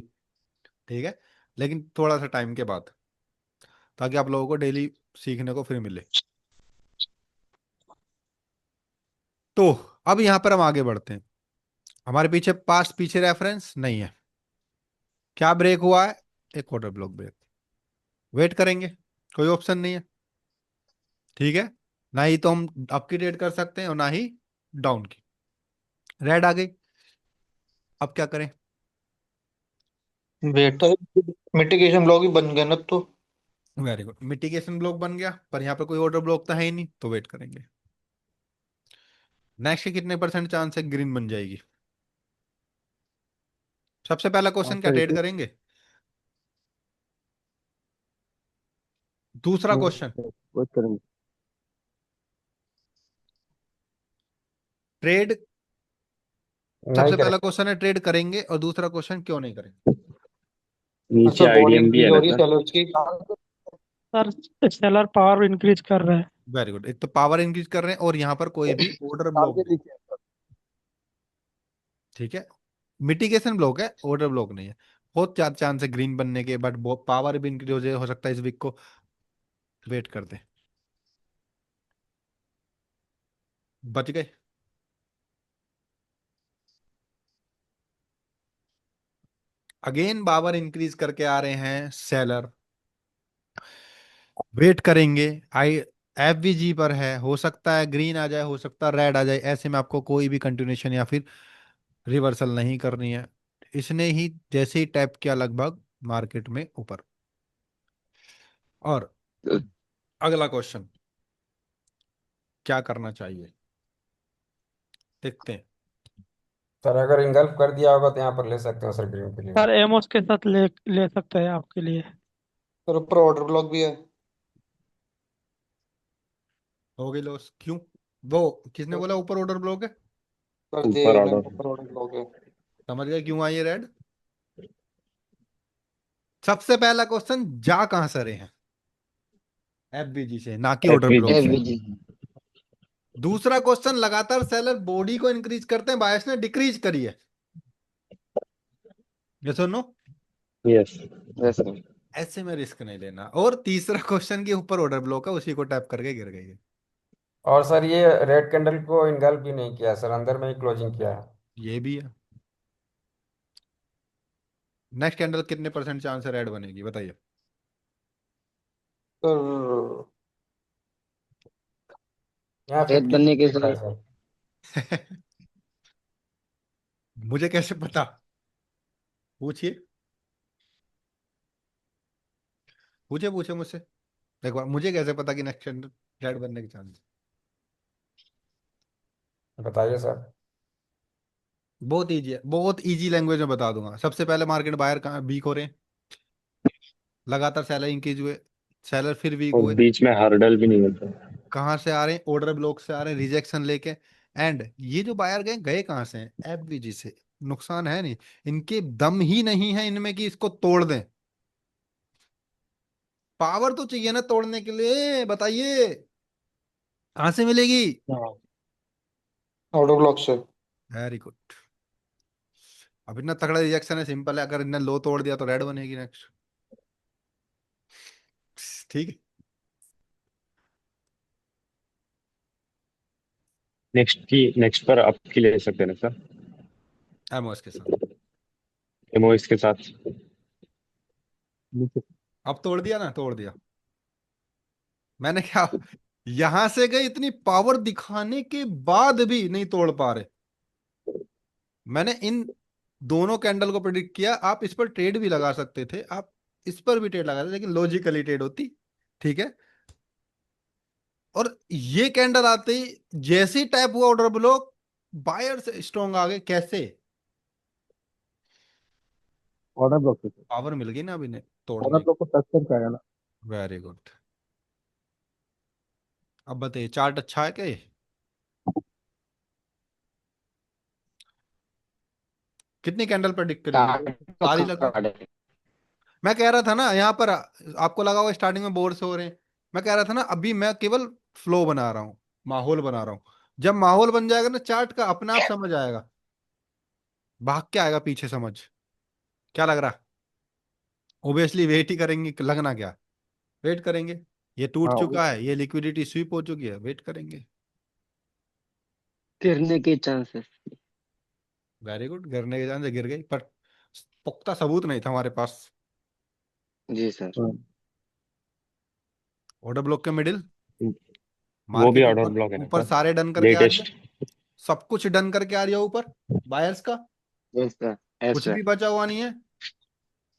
ठीक है, लेकिन थोड़ा सा टाइम के बाद, ताकि आप लोगों को डेली सीखने को फिर मिले। तो अब यहां पर हम आगे बढ़ते हैं। हमारे पीछे पास्ट पीछे रेफरेंस नहीं है, क्या ब्रेक हुआ है, एक ऑर्डर ब्लॉक ब्रेक, वेट करेंगे, कोई ऑप्शन नहीं है, ठीक है। ना ही तो हम अप की ट्रेड कर सकते हैं और ना ही डाउन की। रेड आ गई, अब क्या करें? वेट। मिटिगेशन ब्लॉक ही बन गया ना तो। वेरी गुड, मिटिगेशन ब्लॉक बन गया, पर यहाँ पर कोई ऑर्डर ब्लॉक तो है ही नहीं, तो वेट करेंगे। नेक्स्ट के कितने परसेंट चांस है ग्रीन बन जाएगी? सबसे पहला क्वेश्चन, क्या सर ट्रेड करेंगे? दूसरा क्वेश्चन, वेट करेंगे। ट्रेड, नहीं सबसे करें। पहला क्वेश्चन है ट्रेड करेंगे, और दूसरा क्वेश्चन क्यों नहीं करेंगे? नीचे अच्छा, बॉडी आईडीएम भी है इंक्रीज हो ना रही है सर? सेलर्स की। सर सेलर पावर इंक्रीज कर रहे हैं। वेरी गुड, एक तो पावर इंक्रीज कर रहे हैं और यहाँ पर कोई भी ऑर्डर ब्लॉक टारगेट नहीं, नीचे है सर। ठीक है। मिटिगेशन ब्लॉक है, ऑर्डर ब्लॉक नहीं है। बहुत ज्यादा चांस है ग्रीन बनने के, बट पावर भी इंक्रीज हो जाए, हो सकता है इस वीक को। वेट करते हैं, बच गए। अगेन पावर इंक्रीज करके आ रहे हैं सेलर, वेट करेंगे। आई एफवीजी पर है, हो सकता है ग्रीन आ जाए, हो सकता है रेड आ जाए, ऐसे में आपको कोई भी कंटिन्यूशन या फिर रिवर्सल नहीं करनी है। इसने ही जैसे ही टैप किया लगभग मार्केट में ऊपर। और अगला क्वेश्चन, क्या करना चाहिए, देखते हैं। सर अगर इंगल्फ कर दिया होगा तो यहाँ पर ले सकते हो सर ग्रीन के लिए। सर एमओस के साथ ले ले सकते हैं आपके लिए। और ऊपर ऑर्डर ब्लॉक भी है। हो गई लॉस, क्यों? वो किसने बोला ऊपर ऑर्डर ब्लॉक है? कर दिया ऊपर ये ऑर्डर। ऊपर ऑर्डर ब्लॉक है। समझ गए क्यों आई है रेड? सबसे पहला क्वेश्चन, जा कहां से रहे हैं? एफबीजी से, ना कि ऑर्डर ब्लॉक से। एफवीजी। दूसरा क्वेश्चन, लगातार सेलर बॉडी को इंक्रीज करते हैं, बायस ने डिक्रीज करी है, ये सुनो, यस यस सर। ऐसे में रिस्क नहीं लेना। और तीसरा क्वेश्चन के ऊपर ऑर्डर ब्लॉक है, उसी को टैप करके गिर गई है। और सर ये रेड कैंडल को इनगल्फ भी नहीं किया सर, अंदर में ही क्लोजिंग किया है। ये भी है। नेक्स्ट कैंडल कितने परसेंट चांस है रेड बनेगी, बताइए? तो यहाँ रेड 50 बनने के है सर। सर। मुझे कैसे पता? पूछिए, पूछे पूछे मुझसे एक बार, मुझे कैसे पता कि नेक्स्ट कैंडल रेड बनने के चांस? बताइए सर। बहुत इजी है, बहुत इजी लैंग्वेज में बता दूंगा। सबसे पहले मार्केट बायर कहाँ वीक हो रहे हैं, लगातार सेलर इंक्रीज हुए, सेलर फिर वीक और हुए, बीच में हर्डल भी नहीं मिलता। कहाँ से आ रहे हैं? ऑर्डर ब्लॉक से आ रहे हैं, रिजेक्शन लेके। एंड ये जो बायर गए गए कहाँ से हैं? एफबीजी से। नुकसान है नहीं, इनके दम ही नहीं है इनमें कि इसको तोड़ दें। पावर तो चाहिए ना तोड़ने के लिए, बताइए कहां से मिलेगी? ऑर्डर ब्लॉक से। Very good. अब इतना तगड़ा रिजेक्शन है, सिंपल है, अगर इन्हें लो तोड़ दिया तो रेड बनेगी नेक्स्ट, ठीक है। नेक्स्ट पर आपकी ले सकते हैं ना सर? एमओएस के साथ। एमओएस के साथ। नीचे। अब तोड़ दिया ना, तोड़ दिया मैंने, क्या यहां से गए इतनी पावर दिखाने के बाद भी नहीं तोड़ पा रहे। मैंने इन दोनों कैंडल को प्रिडिक्ट किया, आप इस पर ट्रेड भी लगा सकते थे, आप इस पर भी ट्रेड लगाते लेकिन लॉजिकली ट्रेड होती। ठीक है। और ये कैंडल आते ही जैसे ही टैप हुआ ऑर्डर ब्लॉक, बायर से स्ट्रॉन्ग आ गए। कैसे? ऑर्डर ब्लॉक से पावर मिल गई ना अभी ने ऑर्डर तोड़ने की। ब्लॉक को टच करके आया ना। Very good. अब बताइए चार्ट अच्छा है क्या ये? कितनी कैंडल प्रेडिक्ट करेगी? सारी लगा। मैं कह रहा था ना यहाँ पर आपको लगा होगा स्टार्टिंग में बोर्ड से हो रहे हैं। मैं कह रहा था ना अभी मैं केवल फ्लो बना रहा हूँ, माहौल बना रहा हूँ। जब माहौल बन जाएगा ना चार्ट का, अपने आप समझ आएगा, भाग के आएगा पीछे समझ। क्या लग रहा? ओबियसली वेट ही करेंगे, लगना क्या, वेट करेंगे। ये टूट हाँ चुका है, ये लिक्विडिटी स्वीप हो चुकी है, वेट करेंगे। गिरने के चांसेस। Very good. गिरने के चांस गिर गई, पर पुख्ता सबूत नहीं था हमारे पास। जी सर। हाँ, ऑर्डर ब्लॉक के मिडिल, वो भी मार्केट ऑर्डर ऊपर ब्लॉक है ना ऊपर सर? सारे डन करके आ रही है। लेटेस्ट। सब कुछ डन करके आ रही है ऊपर बायर्स का। Yes sir. यस कुछ सर। भी बचा हुआ नहीं है।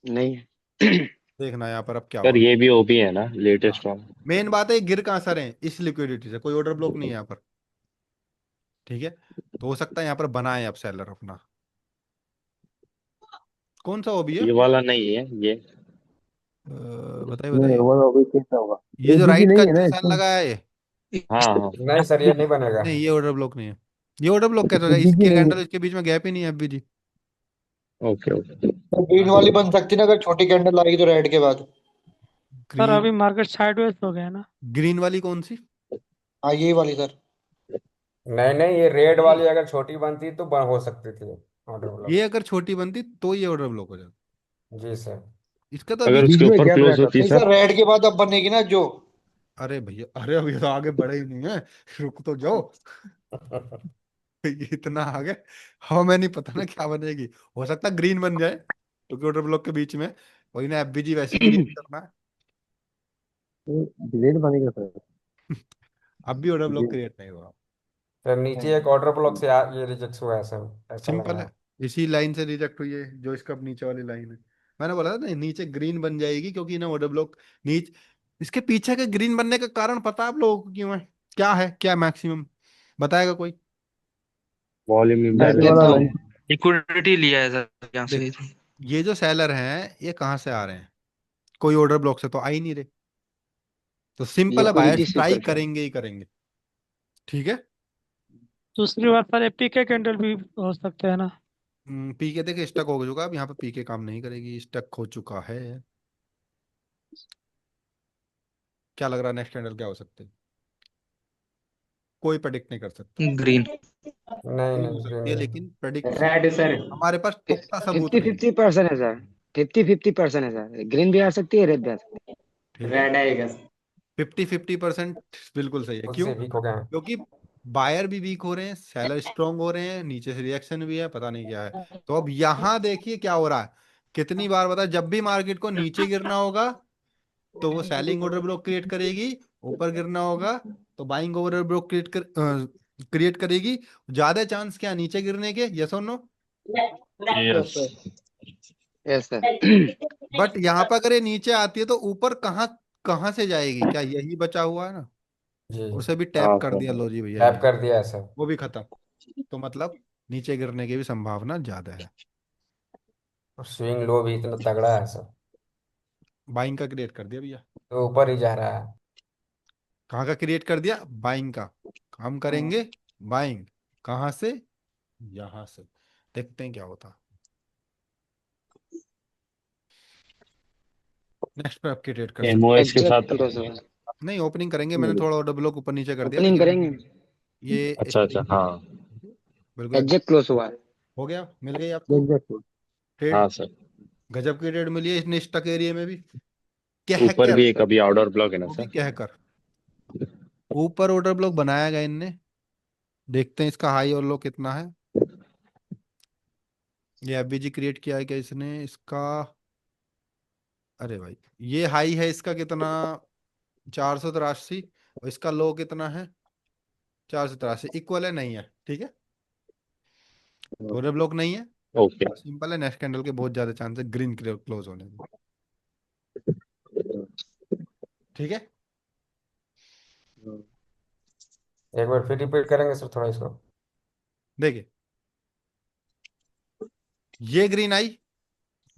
नहीं है। देखना यहाँ पर अब क्या सर होगा। ये भी ओबी है ना, हाँ, लेटेस्ट वाला? मेन बात है गिर कहाँ सर है, इस लिक्विडिटी से। कोई ऑर्डर ब्लॉक नहीं है यहाँ पर। ठीक है। तो हो सकता है यहाँ पर बनाए अब सेलर अपना। कौन सा ओबी है? ये वाला नहीं है ये। बताइए नहीं बताइए। वो अभी कैसा होगा। ये जो एबीजी राइट का नहीं है ना निशान इसमें। लगा है ये? हाँ हाँ। नहीं सर, ये नहीं बनेगा। नहीं, ये ऑर्डर ब्लॉक नहीं है। ये ऑर्डर ब्लॉक कैसे हो जाए? एबीजी इसके नहीं है। कैंडल इसके बीच में गैप ही नहीं है अभी जी। Okay okay. तो ग्रीन वाली बन सकती है ना अगर छोटी कैंडल आएगी तो रेड के बाद। Sir green? अभी मार्केट साइडवेज हो गया ना। ग्रीन वाली कौन सी? हाँ यही वाली सर। नहीं नहीं, ये रेड वाली अगर छोटी बनती तो हो सकती थी ऑर्डर ये ब्लॉक। अगर छोटी बनती तो ये ऑर्डर ब्लॉक हो जाता। जी सर। इसका तो अभी। अगर बीच उसके में ऊपर गैप क्लोज रहता होती था। नहीं सर? सर, रेड के बाद अब बनेगी ना जो। अरे भैया, अरे अभी तो आगे बढ़े ही नहीं है। रुक तो जाओ। ये इतना आगे। हमें नहीं पता ना क्या बनेगी। हो सकता है ग्रीन बन जाए, क्योंकि ऑर्डर ब्लॉक के बीच में वही ना, एफबीजी वैसे क्रिएट करना है। डिलेड बनेगा सर। अब भी ऑर्डर ब्लॉक ये- क्रिएट नहीं हुआ। सर नीचे एक ऑर्डर ब्लॉक से ये रिजेक्ट हुआ है सर, ऐसा लग सिंपल रहा है। है। इसी लाइन से रिजेक्ट हुई है जो इसका नीचे वाली लाइन है। मैंने बोला था ना नीचे ग्रीन बन जाएगी, क्योंकि ना ऑर्डर ब्लॉक नीचे। इसके पीछे के ग्रीन बनने का कारण पता है आप लोगों को क्यों है? क्या है, क्या मैक्सिमम बताएगा कोई? वॉल्यूम नीचे ये इम्बैलेंस वाला है। तो लाइन। लिक्विडिटी लिया है सर यहाँ से। देख, ये जो सेलर हैं ये कहाँ से आ रहे हैं? कोई ऑर्डर ब्लॉक से तो आ ही नहीं रहे। तो सिंपल है, लिक्विडिटी बायर्स से ट्राई ऊपर से। करेंगे ही करेंगे। ठीक है। दूसरी बात सर पीके कैंडल भी हो सकते हैं ना। पीके देखिए स्टक हो चुका है। अब यहाँ पे पीके काम नहीं करेगी, स्टक हो चुका है। क्या लग रहा है नेक्स्ट कैंडल क्या हो सकते हैं? कोई प्रेडिक्ट नहीं कर सकता। ग्रीन। नहीं ग्रीन हो नहीं, सकती ग्रीन है, नहीं। लेकिन प्रेडिक्ट रेड सर। हमारे पास पुख्ता सबूत फिफ्टी नहीं है। 50% है सर। 50-50% है सर, ग्रीन भी आ सकती है, रेड भी आ सकती है। ठीक है। रेड आएगा। 50-50% बिल्कुल सही है। खुद क्यों? से वीक हो गए हैं। क्योंकि बायर भी वीक हो रहे हैं, सेलर स्ट्रांग हो रहे हैं, नीचे से रिएक्शन भी है, पता नहीं क्या है। तो अब यहाँ देखिए क्या हो रहा है। कितनी बार बता, जब भी मार्केट को नीचे गिरना होगा तो वो सेलिंग ऑर्डर ब्लॉक क्रिएट करेगी। ऊपर गिरना होगा तो बाइंग ऑर्डर ब्लॉक क्रिएट करेगी। ज्यादा चांस क्या नीचे गिरने के? यस और no? Yes yes. Sir. Yes sir. But यहाँ पर अगर ये नीचे आती है तो ऊपर कहाँ कहाँ से जाएगी? क्या यही बचा हुआ है ना? जी जी। उसे भी टैप हाँ कर सर। दिया, लो जी भैया टैप यहाँ। कर दिया है सर। वो भी खत्म। तो मतलब नीचे गिरने की भी संभावना ज्यादा है। और स्विंग लो भी इतना तगड़ा है सर, बाइंग का क्रिएट कर दिया भैया। तो ऊपर ही जा रहा है। कहाँ का क्रिएट कर दिया? बाइंग का। हम करेंगे बाइंग। कहाँ से? यहां से। देखते हैं क्या होता। नेक्स्ट पे आप क्रिएट कर सकते एमओएस के एग्जैक्ट साथ। क्लोज होगा। हैं। नहीं, ओपनिंग करेंगे। मैंने थोड़ा ऑर्डर ब्लॉक ऊपर नीचे कर दिया, ओपनिंग लेकिन करेंगे। ये अच्छा अच्छा हाँ। बिल्कुल एग्जैक्ट क्लोज हुआ। हो गया। मिल गई आपको एग्जैक्ट। ट्रेड। हाँ सर। गजब की ट्रेड मिली है इसने स्टक एरिया में भी। कह ऊपर कर, भी एक अभी ऑर्डर ब्लॉक है ना वो भी सर? कह कर ऊपर ऑर्डर ब्लॉक बनाया गया इनने। देखते हैं इसका हाई और लो कितना है। ये एफबीजी क्रिएट किया है क्या इसने इसका? अरे भाई, ये हाई है इसका कितना? 483। और इसका लो कितना है? 483। इक्वल है, नहीं है? ठीक है। तो ऑर्डर ब्लॉक नहीं है। ओके। सिंपल है, नेक्स्ट कैंडल के बहुत ज्यादा चांस है ग्रीन क्लोज होने के। ठीक है, एक बार फिर रिपीट करेंगे सर थोड़ा इसको। देखिए ये ग्रीन आई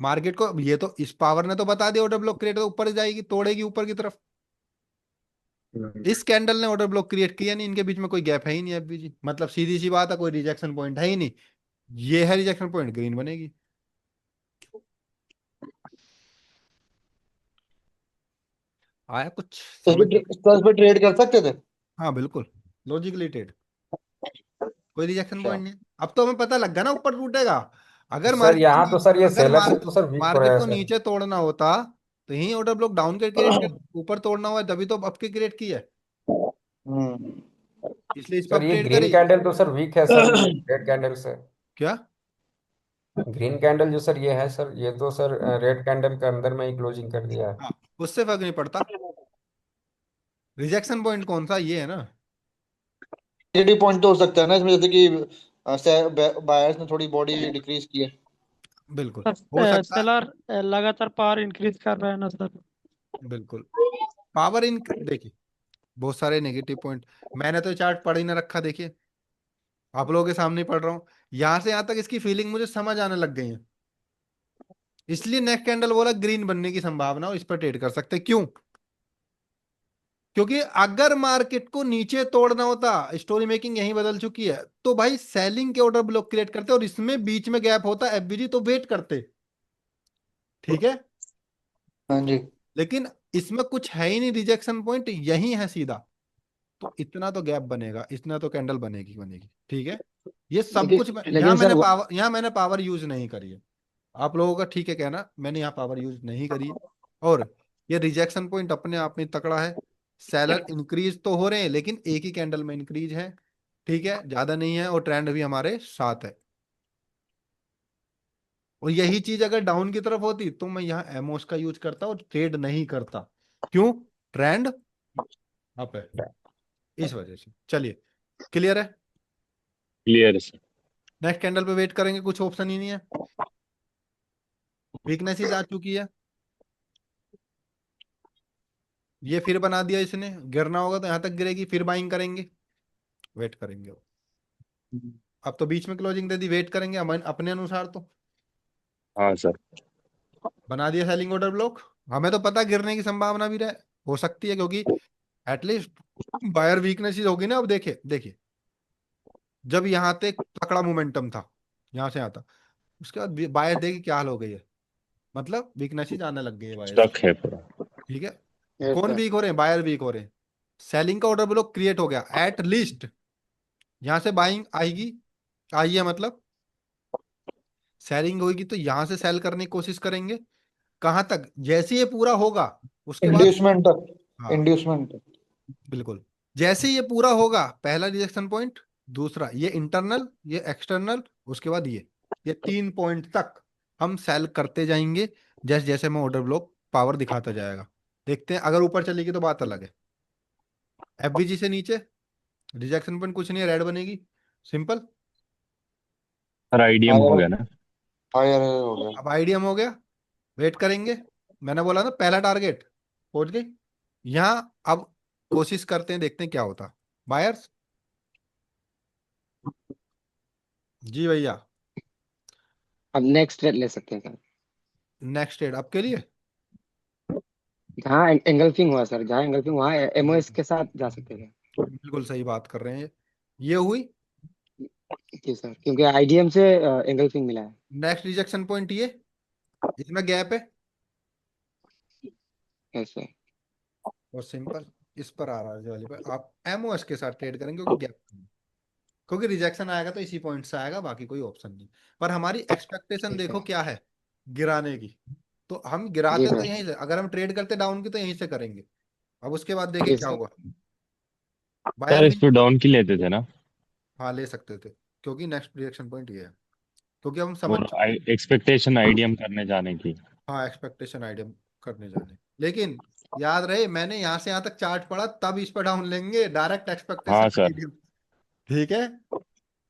मार्केट को, ये तो इस पावर ने तो बता दिया ऑर्डर ब्लॉक क्रिएट ऊपर जाएगी, तोड़ेगी ऊपर की तरफ। इस कैंडल ने ऑर्डर ब्लॉक क्रिएट किया नहीं, इनके बीच में कोई गैप है ही नहीं एफबीजी, मतलब सीधी सी बात है, कोई रिजेक्शन पॉइंट है ही नहीं। ये है रिजेक्शन पॉइंट, ग्रीन बनेगी। आया कुछ तो समझ? इस पे ट्रेड कर सकते थे। हाँ बिल्कुल, लॉजिकली ट्रेड, कोई रिजेक्शन अच्छा पॉइंट नहीं है। अब तो हमें पता लग गया ना ऊपर टूटेगा। अगर सर, मार्केट को यहाँ तो सर ये अगर सेलर तो सर वीक हो रहा मार्केट है को सर। नीचे तोड़ना होता तो यही ऑर्डर ब्लॉक डाउन के क्रिएट कर, ऊपर तोड़ना हुआ है, तभी तो अप के क्रिएट की है, हम्म। इसलिए इस पर सर ये ट्रेड ग्रीन करी। कैंडल तो सर वीक है सर, ये रेड कैंडल से। क्या? ग्रीन कैंडल जो सर ये है सर, ये तो सर रेड कैंडल के अंदर में ही क्लोजिंग कर दिया है। हाँ, उससे फर्क नहीं पड़ता, रिजेक्शन पॉइंट कौन सा ये है ना। नेगेटिव पॉइंट तो हो सकता है ना इसमें, जैसे कि बायर्स ने थोड़ी बॉडी डिक्रीज की है। बिल्कुल हो सकता है, सेलर लगातार पावर इंक्रीज कर रहा है ना सर। बिल्कुल। पावर इन देखिए, बहुत सारे नेगेटिव पॉइंट, मैंने तो चार्ट पढ़ ही ना रखा, देखिए आप लोगों के सामने ही पढ़ रहा हूँ। यहां से यहां तक इसकी फीलिंग मुझे समझ आने लग गई है, इसलिए नेक्स्ट कैंडल बोला ग्रीन बनने की संभावना हो, इस पर ट्रेड कर सकते हैं। क्यों? क्योंकि अगर मार्केट को नीचे तोड़ना होता, स्टोरी मेकिंग यही बदल चुकी है, तो भाई सेलिंग के ऑर्डर ब्लॉक क्रिएट करते और इसमें बीच में गैप होता एफबीजी, तो वेट करते। ठीक है, हाँ जी। लेकिन इसमें कुछ है ही नहीं, रिजेक्शन पॉइंट यही है सीधा, तो इतना तो गैप बनेगा, इतना तो कैंडल बनेगी बनेगी। ठीक है, ये सब कुछ लेकिन सर यहाँ मैंने पावर यूज नहीं करी है। आप लोगों का ठीक है कहना, मैंने यहाँ पावर यूज नहीं करी है। और ये रिजेक्शन पॉइंट अपने आप में तकड़ा है, सेलर इंक्रीज तो हो रहे हैं लेकिन एक ही कैंडल में इंक्रीज है, ठीक है, ज्यादा नहीं है, और ट्रेंड भी हमारे साथ है। और यही चीज अगर डाउन की तरफ होती तो मैं यहाँ एमओस का यूज करता और ट्रेड नहीं करता। क्यों? ट्रेंड अप है, इस वजह से। चलिए, क्लियर है? क्लियर है सर। नेक्स्ट कैंडल पे वेट करेंगे, कुछ ऑप्शन ही नहीं है, वीकनेसेस आ चुकी है, ये फिर बना दिया इसने, गिरना होगा तो यहां तक गिरेगी, फिर बाइंग करेंगे, वेट करेंगे। अब तो बीच में क्लोजिंग दे दी, वेट करेंगे अपने अनुसार। तो हाँ सर। बना दिया सेलिंग ऑर्डर ब्लॉक, हमें तो पता गिरने की संभावना भी रहे हो सकती है, क्योंकि एटलीस्ट बायर वीकनेस होगी ना। अब देखिए देखिए, जब यहाँ पे तकड़ा मोमेंटम था, यहाँ से आता, उसके बाद बायर देखिए क्या हाल हो गई है, मतलब वीकनेस आने लग गई है बायर्स स्टक की। है पूरा। ठीक है, ये कौन तो वीक हो रहे हैं? बायर वीक हो रहे हैं। सेलिंग का ऑर्डर ब्लॉक क्रिएट हो गया, एट लीस्ट यहाँ से बाइंग आएगी, आई है मतलब, सेलिंग होगी तो यहां से सेल करने की कोशिश करेंगे। कहां तक? जैसे ये पूरा होगा उसके बाद, इंड्यूसमेंट तक। हाँ इंड्यूसमेंट। बिल्कुल, जैसे ये पूरा होगा, पहला रिजेक्शन पॉइंट, दूसरा ये इंटरनल, ये एक्सटर्नल, उसके बाद ये 3 पॉइंट तक हम सेल करते जाएंगे, जैसे जैसे मैं ऑर्डर ब्लॉक पावर दिखाता जाएगा। देखते हैं, अगर ऊपर चलेगी तो बात अलग है। एफबीजी से नीचे रिजेक्शन पॉइंट कुछ नहीं है, रेड बनेगी, सिंपल। सर आईडीएम हो हायर गया ना। हायर हो गया। अब आईडीएम हो गया, वेट करेंगे। मैंने बोला ना पहला टारगेट पहुंच गई, यहां अब कोशिश करते हैं, देखते हैं क्या होता। बायर्स, जी भैया, अब नेक्स्ट ट्रेड ले सकते हैं सर। नेक्स्ट ट्रेड आपके लिए। जहाँ एंगल्फिंग हुआ सर, जहाँ एंगल्फिंग वहाँ एमओएस के साथ जा सकते हैं। बिल्कुल सही बात कर रहे हैं, ये हुई। जी सर, क्योंकि आईडीएम से एंगल्फिंग मिला है। नेक्स्ट रिजेक्शन पॉइंट ये, इसमें गैप है, यस सर। और सिंपल इस पर आ रहा है, जो वाले पर आप एमओएस के साथ ट्रेड करेंगे, क्योंकि गैप, क्योंकि रिजेक्शन आएगा तो इसी पॉइंट से आएगा, बाकी कोई ऑप्शन नहीं। पर हमारी एक्सपेक्टेशन ठीक देखो है। क्या है, गिराने की। तो हम जी गिराते तो सर। यहीं से, अगर हम ट्रेड करते डाउन की तो यहीं से करेंगे। अब उसके बाद देखे जी क्या सर। हुआ, सर बायर इस भी, पे डाउन की लेते थे ना। हाँ ले सकते थे, क्योंकि नेक्स्ट रिएक्शन पॉइंट ये है, क्योंकि हम समझ और चुके हैं। एक्सपेक्टेशन आईडीएम करने जाने की। हाँ, एक्सपेक्टेशन आइडिया करने जाने, लेकिन याद रहे मैंने यहाँ से यहाँ तक चार्ट पढ़ा, तब इस पर डाउन लेंगे, डायरेक्ट हाँ एक्सपेक्टेशन सर। आइडिया। ठीक है,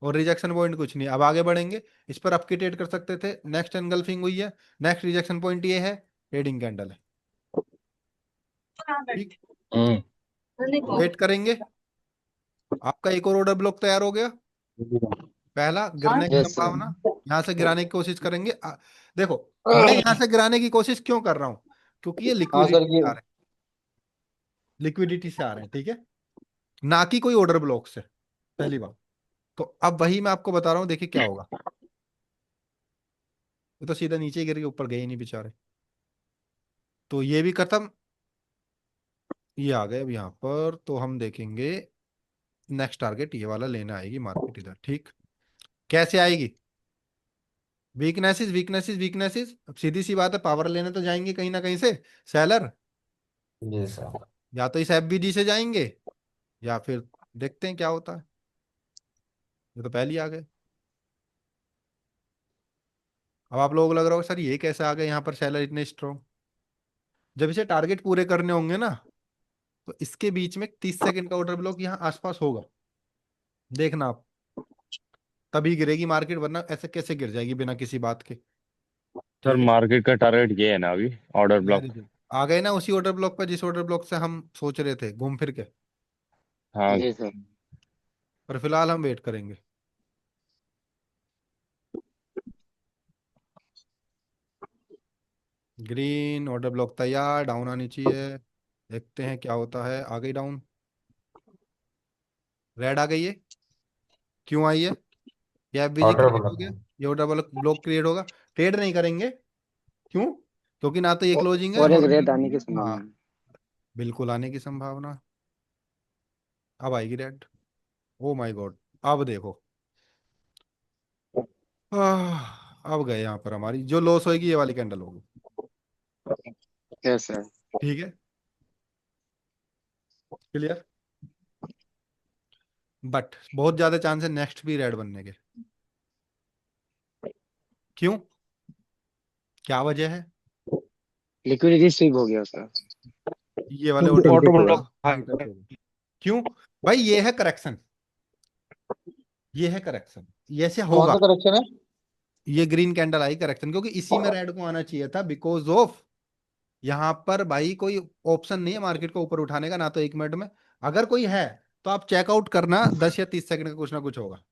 और रिजेक्शन पॉइंट कुछ नहीं। अब आगे बढ़ेंगे, इस पर अप की ट्रेड कर सकते थे, नेक्स्ट एनगल्फिंग हुई है, नेक्स्ट रिजेक्शन पॉइंट ये है, ट्रेडिंग कैंडल है। ठीक, हम्म। वेट करेंगे। आपका एक और ऑर्डर ब्लॉक तैयार हो गया। पहला गिरने की यस सर। संभावना, यहां से गिराने की कोशिश करेंगे। देखो, मैं यहां से गिराने की कोशिश क्यों कर रहा हूं, क्योंकि ये हाँ सर लिक्विडिटी ये से आ रहे हैं, लिक्विडिटी से आ रहे हैं, ठीक है, ना कि कोई ऑर्डर ब्लॉक से, पहली बात। तो अब वही मैं आपको बता रहा हूँ, देखिए क्या होगा। ये तो सीधा नीचे गिर के ऊपर गए ही नहीं बेचारे। तो ये भी खत्म, ये आ गए अब यहाँ पर। तो हम देखेंगे नेक्स्ट टारगेट ये वाला लेना आएगी मार्केट इधर, ठीक। कैसे आएगी? वीकनेसेस वीकनेसेस वीकनेसेस, अब सीधी सी बात है, पावर लेने तो जाएंगे कहीं ना कहीं से सेलर, जी सर। या तो इस एफबीडी से जाएंगे, या फिर देखते हैं क्या होता है। ये तो पहले ही आ गए। अब आप लोगों को लग रहा होगा सर ये कैसे आ गए यहाँ पर सेलर इतने स्ट्रॉन्ग। जब इसे टारगेट पूरे करने होंगे ना, तो इसके बीच में 30 सेकंड का ऑर्डर ब्लॉक यहाँ आसपास होगा, देखना आप, तभी गिरेगी मार्केट, वरना ऐसे कैसे गिर जाएगी बिना किसी बात के। सर ठीक है, मार्केट का टारगेट ये है ना अभी, ऑर्डर ब्लॉक। Very good. आ गए ना उसी ऑर्डर ब्लॉक पर जिस ऑर्डर ब्लॉक से हम सोच रहे थे घूम फिर के। हाँ। जी सर। पर फिलहाल हम वेट करेंगे। ग्रीन ऑर्डर ब्लॉक तैयार, डाउन आनी चाहिए, देखते हैं क्या होता है। आ गई डाउन, रेड आ गई है। क्यों आई है? ये एफबीजी ऑर्डर क्रिएट हो ब्लॉक गया, है। ये ऑर्डर ब्लॉक ब्लॉक क्रिएट होगा। ट्रेड नहीं करेंगे, क्यों? क्योंकि ना तो ये क्लोजिंग है और एक और रेड आने की हाँ, संभावना है। बिल्कुल आने की संभावना। अब आएगी रेड, ओ माय गॉड। अब देखो, अब गए यहाँ पर, हमारी जो लॉस होगी ये वाली कैंडल होगी, यस सर। ठीक है, क्लियर। बट बहुत ज्यादा चांस है नेक्स्ट भी रेड बनने के। क्यों? क्या वजह है? लिक्विडिटी स्वीप हो गया सर। ये वाले ऑर्डर रिजेक्ट ब्लॉक हुआ। हाई टच हो गए। क्यों? भाई ये है करेक्शन, ये है करेक्शन, ये ऐसे कौन होगा। सा करेक्शन है? ये ग्रीन कैंडल आई करेक्शन, क्योंकि इसी में रेड को आना चाहिए था, बिकॉज ऑफ यहाँ पर भाई कोई ऑप्शन नहीं है मार्केट को ऊपर उठाने का, ना तो 1 मिनट में। अगर कोई है तो आप चेकआउट करना, 10 या 30 सेकंड का कुछ ना कुछ होगा,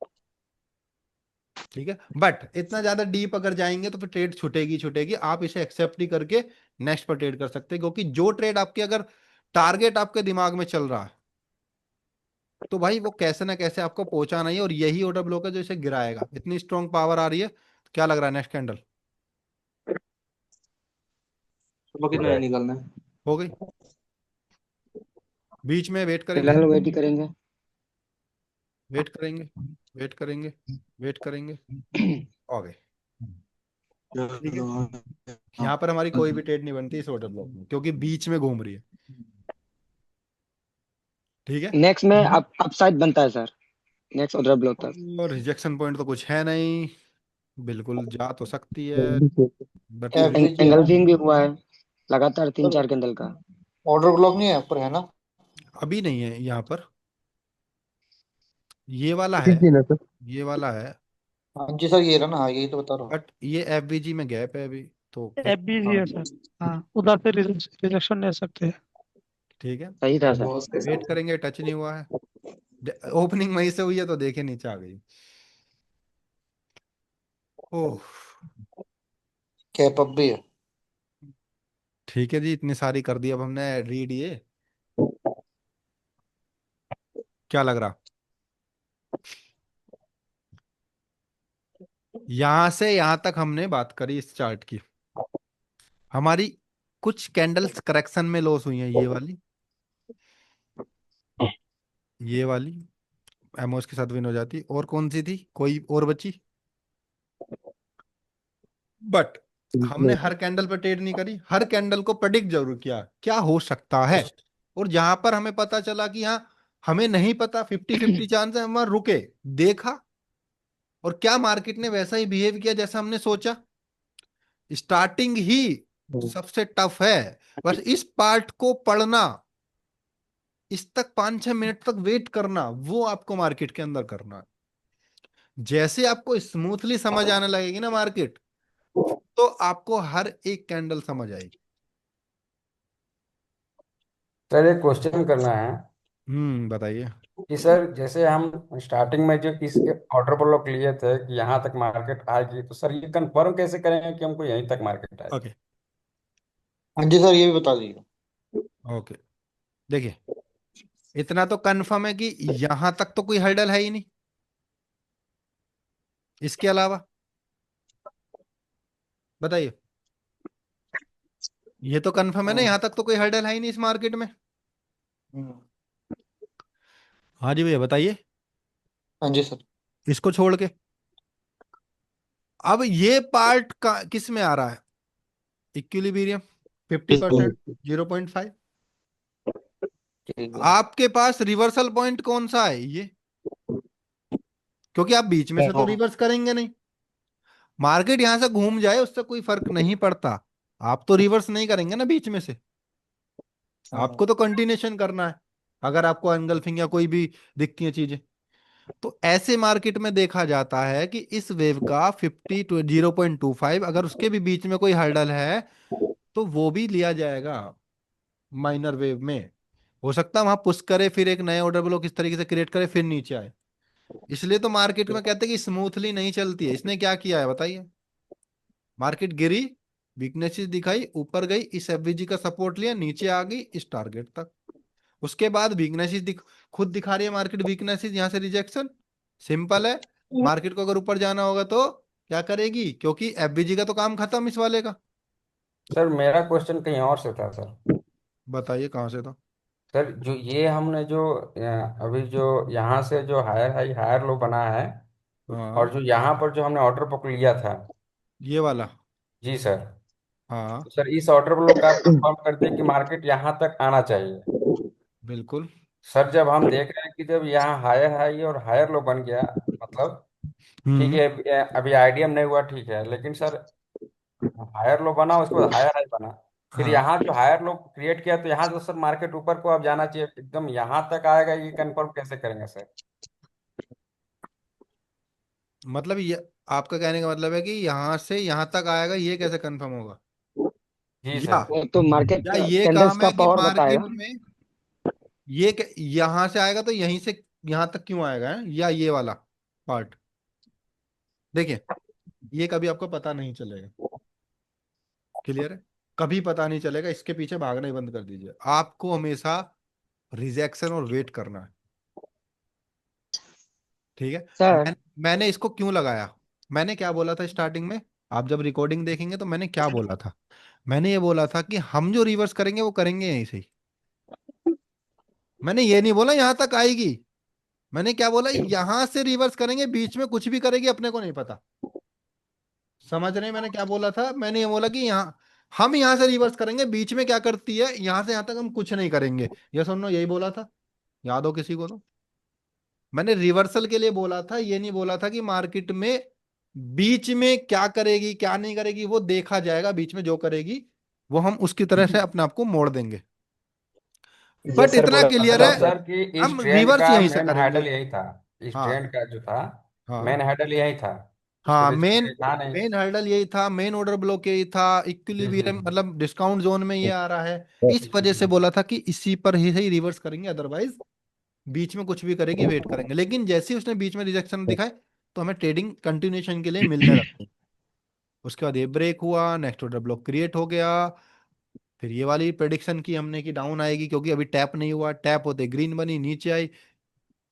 ठीक है। बट इतना ज्यादा डीप अगर जाएंगे तो फिर ट्रेड छूटेगी छूटेगी, आप इसे एक्सेप्ट ही करके नेक्स्ट पर ट्रेड कर सकते हैं, क्योंकि जो ट्रेड आपके अगर टारगेट आपके दिमाग में चल रहा है, तो भाई वो कैसे ना कैसे आपको पहुंचाना ही है, और यही ऑर्डर ब्लॉक है जो इसे गिराएगा। इतनी स्ट्रॉन्ग पावर आ रही है, तो क्या लग रहा है नेक्स्ट कैंडल सुबह कितने बजे निकलना है? हो गई? बीच में वेट करेंगे, फिलहाल वेट ही करेंगे। वेट करेंगे, वेट करेंगे, वेट करेंगे, हो गए, ठीक है। यहाँ पर हमारी कोई भी ट्रेड नहीं बनती इस ऑर्डर ब्लॉक में, क्योंकि बीच में घूम रही है, ठीक है। नेक्स्ट में अपसाइड बनता है सर, नेक्स्ट ऑर्डर ब्लॉक तक। और रिजेक्शन पॉइंट तो कुछ है नहीं, बिल्कुल जा तो सकती है, बट एफवीजी है ना? एंगल्फिंग भी हुआ है लगातार 3-4 कैंडल का। ऑर्डर ब्लॉक नहीं है पर है ना? अभी नहीं है यहाँ पर, ये वाला है, एफबीजी ना सर? ये वाला है, हाँ जी सर, ये रहा ना, हाँ यही तो बता रहा हूँ। बट ये एफबीजी में गैप है अभी, तो एफ बी जी है सर। हाँ, उधर से रिजेक्शन ले सकते हैं। ठीक है, सही था सर। वेट करेंगे। टच नहीं हुआ है, ओपनिंग वहीं से हुई है, तो देखे नीचे आ गई। ओह, कैप अप भी है। ठीक है जी, इतनी सारी कर दी अब हमने रीड ये, क्या लग रहा? यहां से यहां तक हमने बात करी इस चार्ट की। हमारी कुछ कैंडल्स करेक्शन में लॉस हुई हैं, ये वाली, ये वाली एमओएस के साथ विन हो जाती, और कौन सी थी, कोई और बची? बट हमने हर कैंडल पर ट्रेड नहीं करी, हर कैंडल को प्रेडिक्ट जरूर किया क्या हो सकता है। और जहां पर हमें पता चला कि हाँ, हमें नहीं पता, 50-50 चांस है, हम वहां रुके, देखा, और क्या मार्केट ने वैसा ही बिहेव किया जैसा हमने सोचा। स्टार्टिंग ही सबसे टफ है, बस इस पार्ट को पढ़ना, इस तक 5-6 मिनट तक वेट करना, वो आपको मार्केट के अंदर करना है। जैसे आपको स्मूथली समझ आने लगेगी ना मार्केट, तो आपको हर एक कैंडल समझ आएगी। सर एक क्वेश्चन करना है बताइए। कि सर जैसे हम स्टार्टिंग में जो इस ऑर्डर ब्लॉक लिए थे कि यहाँ तक मार्केट आएगी, तो सर ये कंफर्म कैसे करेंगे कि हमको यहीं तक मार्केट आएगी? ओके। हाँ जी सर, ये भी बता दीजिए। ओके, देखिए, इतना तो कंफर्म है कि यहां तक तो कोई हर्डल है ही नहीं। इसके अलावा बताइए, ये तो कंफर्म है ना, यहां तक तो कोई हर्डल है ही नहीं इस मार्केट में। हम्म, हाँ जी भैया, बताइए। हाँ जी सर। इसको छोड़ के अब ये पार्ट का किस में आ रहा है? इक्विलिब्रियम 50%, 0.5। ठीक है। आपके पास रिवर्सल पॉइंट कौन सा है? ये, क्योंकि आप बीच में से तो रिवर्स करेंगे नहीं। मार्केट यहां से घूम जाए उससे कोई फर्क नहीं पड़ता, आप तो रिवर्स नहीं करेंगे ना बीच में से। हाँ। आपको तो कंटिन्यूशन करना है, अगर आपको एंगल्फिंग या कोई भी दिखती है चीजें। तो ऐसे मार्केट में देखा जाता है कि इस वेव का 0.25, अगर उसके भी बीच में कोई हर्डल है तो वो भी लिया जाएगा माइनर वेव में। हो सकता है वहां पुश करे, फिर एक नए ऑर्डर ब्लॉक इस तरीके से क्रिएट करे, फिर नीचे आए। इसलिए तो मार्केट में कहते हैं कि स्मूथली नहीं चलती है। इसने क्या किया है बताइए? मार्केट गिरी, वीकनेसेस दिखाई, ऊपर गई, इस एफवीजी का सपोर्ट लिया, नीचे आ गई इस टारगेट तक। उसके बाद वीकनेसेस खुद दिखा रही है मार्केट, वीकनेसेस, यहां से रिजेक्शन। सिंपल है, मार्केट को अगर ऊपर जाना होगा तो क्या करेगी? क्योंकि एफवीजी का तो काम खत्म इस वाले का। सर मेरा क्वेश्चन कहीं और से था सर। बताइए कहाँ से था? सर जो ये हमने जो अभी जो यहाँ से जो हायर हाई हायर लो बना है, हाँ, और जो यहाँ पर जो हमने ऑर्डर बुक लिया था। ये वाला। जी सर। हाँ, तो सर इस ऑर्डर ब्लॉक का आप कंफर्म कर दिए कि मार्केट यहाँ तक आना चाहिए। बिल्कुल। सर जब हम देख रहे हैं कि जब यहाँ हायर हाई और हायर लो बन गया, मतलब ठीक हम्म। है, अभी आईडीएम नहीं हुआ ठीक है, लेकिन सर हायर लो बना, उसके बाद हायर हाई बना, फिर हाँ, यहाँ जो हायर लो क्रिएट किया, तो यहाँ तो सर मार्केट ऊपर को अब जाना चाहिए, एकदम यहाँ तक आएगा, ये कंफर्म कैसे करेंगे सर? मतलब ये आपका कहने का मतलब है कि यहां से यहां तक आएगा, ये कैसे कंफर्म होगा? जी या सर। वो तो मार्केट या ये कैंडल्स काम का है कि पावर बताएगा। मार्केट में यहां से आएगा तो यहीं से यहां तक क्यों आएगा है? या ये वाला पार्ट, देखिए, ये कभी आपको पता नहीं चलेगा। क्लियर है? कभी पता नहीं चलेगा, इसके पीछे भागना ही बंद कर दीजिए। आपको हमेशा रिजेक्शन और वेट करना है। ठीक है? सर मैंने इसको क्यों लगाया? मैंने क्या बोला था स्टार्टिंग में? आप जब रिकॉर्डिंग देखेंगे तो मैंने क्या बोला था? मैंने ये बोला था कि हम जो रिवर्स करेंगे वो करेंगे यहीं से ही। मैंने ये नहीं बोला यहां तक आएगी। मैंने क्या बोला? यहां से रिवर्स करेंगे, बीच में कुछ भी करेगी अपने को नहीं पता। समझ रहे हैं मैंने क्या बोला था? मैंने ये बोला कि यहाँ हम यहां से रिवर्स करेंगे, बीच में क्या करती है, यहां से यहां तक हम कुछ नहीं करेंगे। ये सुनो, यही बोला था, याद हो किसी को तो? मैंने रिवर्सल के लिए बोला था, ये नहीं बोला था कि मार्केट में बीच में क्या करेगी क्या नहीं करेगी वो देखा जाएगा। बीच में जो करेगी वो हम उसकी तरह से अपने आप को मोड़ देंगे। ये बट सर इतना बोला क्लियर है, मतलब सर कि इस हम ट्रेंड रिवर्स का यहीं से मेन करेंगे। हैंडल यही था, इस हाँ, ट्रेंड का जो था हाँ, मेन हैंडल यही था, इसके हाँ, पीछे मेन कहीं था नहीं। मेन हर्डल यही था, मेन ऑर्डर ब्लॉक यही था। इक्विलिब्रियम हम्म। मतलब डिस्काउंट जोन में ये आ रहा है। इस वजह से बोला था कि इसी पर ही रिवर्स करेंगे, अदरवाइज बीच में कुछ भी करेगी वेट करेंगे। लेकिन जैसे ही उसने बीच में रिजेक्शन दिखाए तो हमें ट्रेडिंग कंटिन्यूएशन के लिए मिलने लगती। उसके बाद ये ब्रेक हुआ, नेक्स्ट ऑर्डर ब्लॉक क्रिएट हो गया। फिर ये वाली प्रेडिक्शन की हमने कि डाउन आएगी, क्योंकि अभी टैप नहीं हुआ, टैप होते ग्रीन बनी, नीचे आई।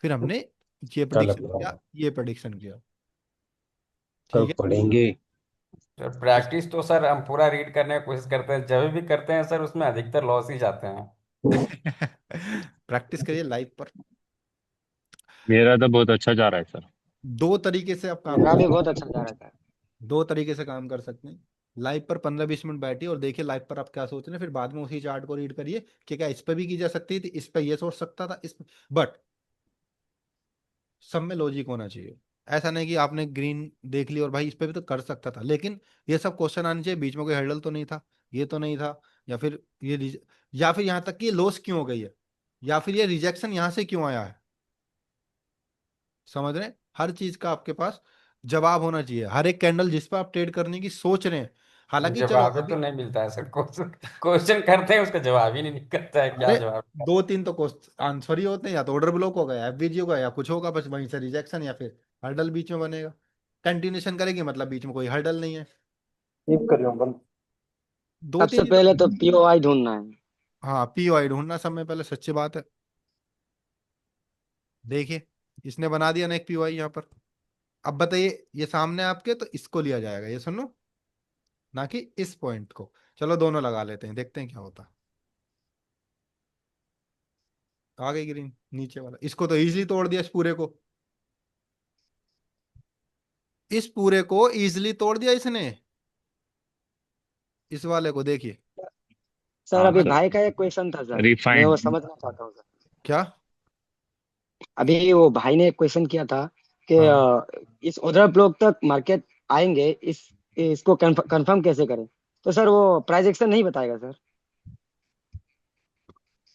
फिर हमने ये कल प्रेडिक्शन किया, ये प्रेडिक्शन किया। कल ठीक है? पढ़ेंगे। सर इस प्रैक्टिस तो सर हम पूरा रीड करने की कोशिश करते हैं, जब भी करते हैं सर उसमें अधिकतर लॉस ही जाते हैं। प्रैक्टिस करिए लाइव पर। मेरा तो बहुत अच्छा जा रहा है सर। दो तरीके से आप काम मेरा कर भी सकते बहुत अच्छा जा रहा था। हैं, दो तरीके से काम कर सकते हैं। लाइव पर 15-20 मिनट बैठिए और देखिए लाइव पर आप क्या सोच रहे हैं, फिर बाद में उसी चार्ट को रीड करिए कि क्या इस पर भी की जा सकती थी, इस पर ये सोच सकता था, इस बट सब में लॉजिक होना चाहिए। ऐसा नहीं कि आपने ग्रीन देख ली और भाई इस पे भी तो कर सकता था, लेकिन ये सब क्वेश्चन आने चाहिए, बीच में कोई हर्डल तो नहीं था, ये तो नहीं था, या फिर या फिर यहाँ तक कि ये लॉस क्यों हो गई है, या फिर ये रिजेक्शन यहाँ से क्यों आया है। समझ रहे हैं? हर चीज का आपके पास जवाब होना चाहिए। हर एक कैंडल जिस पर आप ट्रेड करने की सोच रहे हैं, हालांकि चलो जवाब ही अभी, तो नहीं मिलता है सर। क्वेश्चन क्वेश्चन करते हैं, उसका जवाब ही नहीं निकलता है, क्या अरे जवाब। दो तीन तो आंसर ही होते हैं, या तो ऑर्डर ब्लॉक होगा या एफवीजी होगा या कुछ होगा, बस वहीं से रिजेक्शन या फिर हर्डल बीच में बनेगा। कंटिन्यूशन करेगी मतलब बीच में कोई हर्डल नहीं है। टिप कर रहा हूँ बंद। दो सबसे तीन ही तो। पहले तो पीओआई ढूंढना है। हाँ पीओआई ढूंढना समय पहले, सच्ची बात है। देखिए इसने बना दिया ना एक पीओआई यहाँ पर। अब बताइए, ये सामने आपके, तो इसको लिया जाएगा, ये सुनो, ना कि इस पॉइंट को। चलो दोनों लगा लेते हैं, देखते हैं क्या होता है। आ गई ग्रीन नीचे वाला, इसको तो इजीली तोड़ दिया, इस पूरे को, इस पूरे को इजीली तोड़ दिया इसने, इस वाले को देखिए। सर हाँ अभी सर, भाई का एक क्वेश्चन था सर, मैं वो रिफाइंड। समझना चाहता हूँ सर। क्या? अभी वो भाई ने एक क्वेश्चन किया था कि हाँ इस ऑर्डर ब्लॉक तक मार्केट आएंगे, इसको कंफर्म कैसे करें? तो सर वो प्राइस एक्शन नहीं बताएगा सर?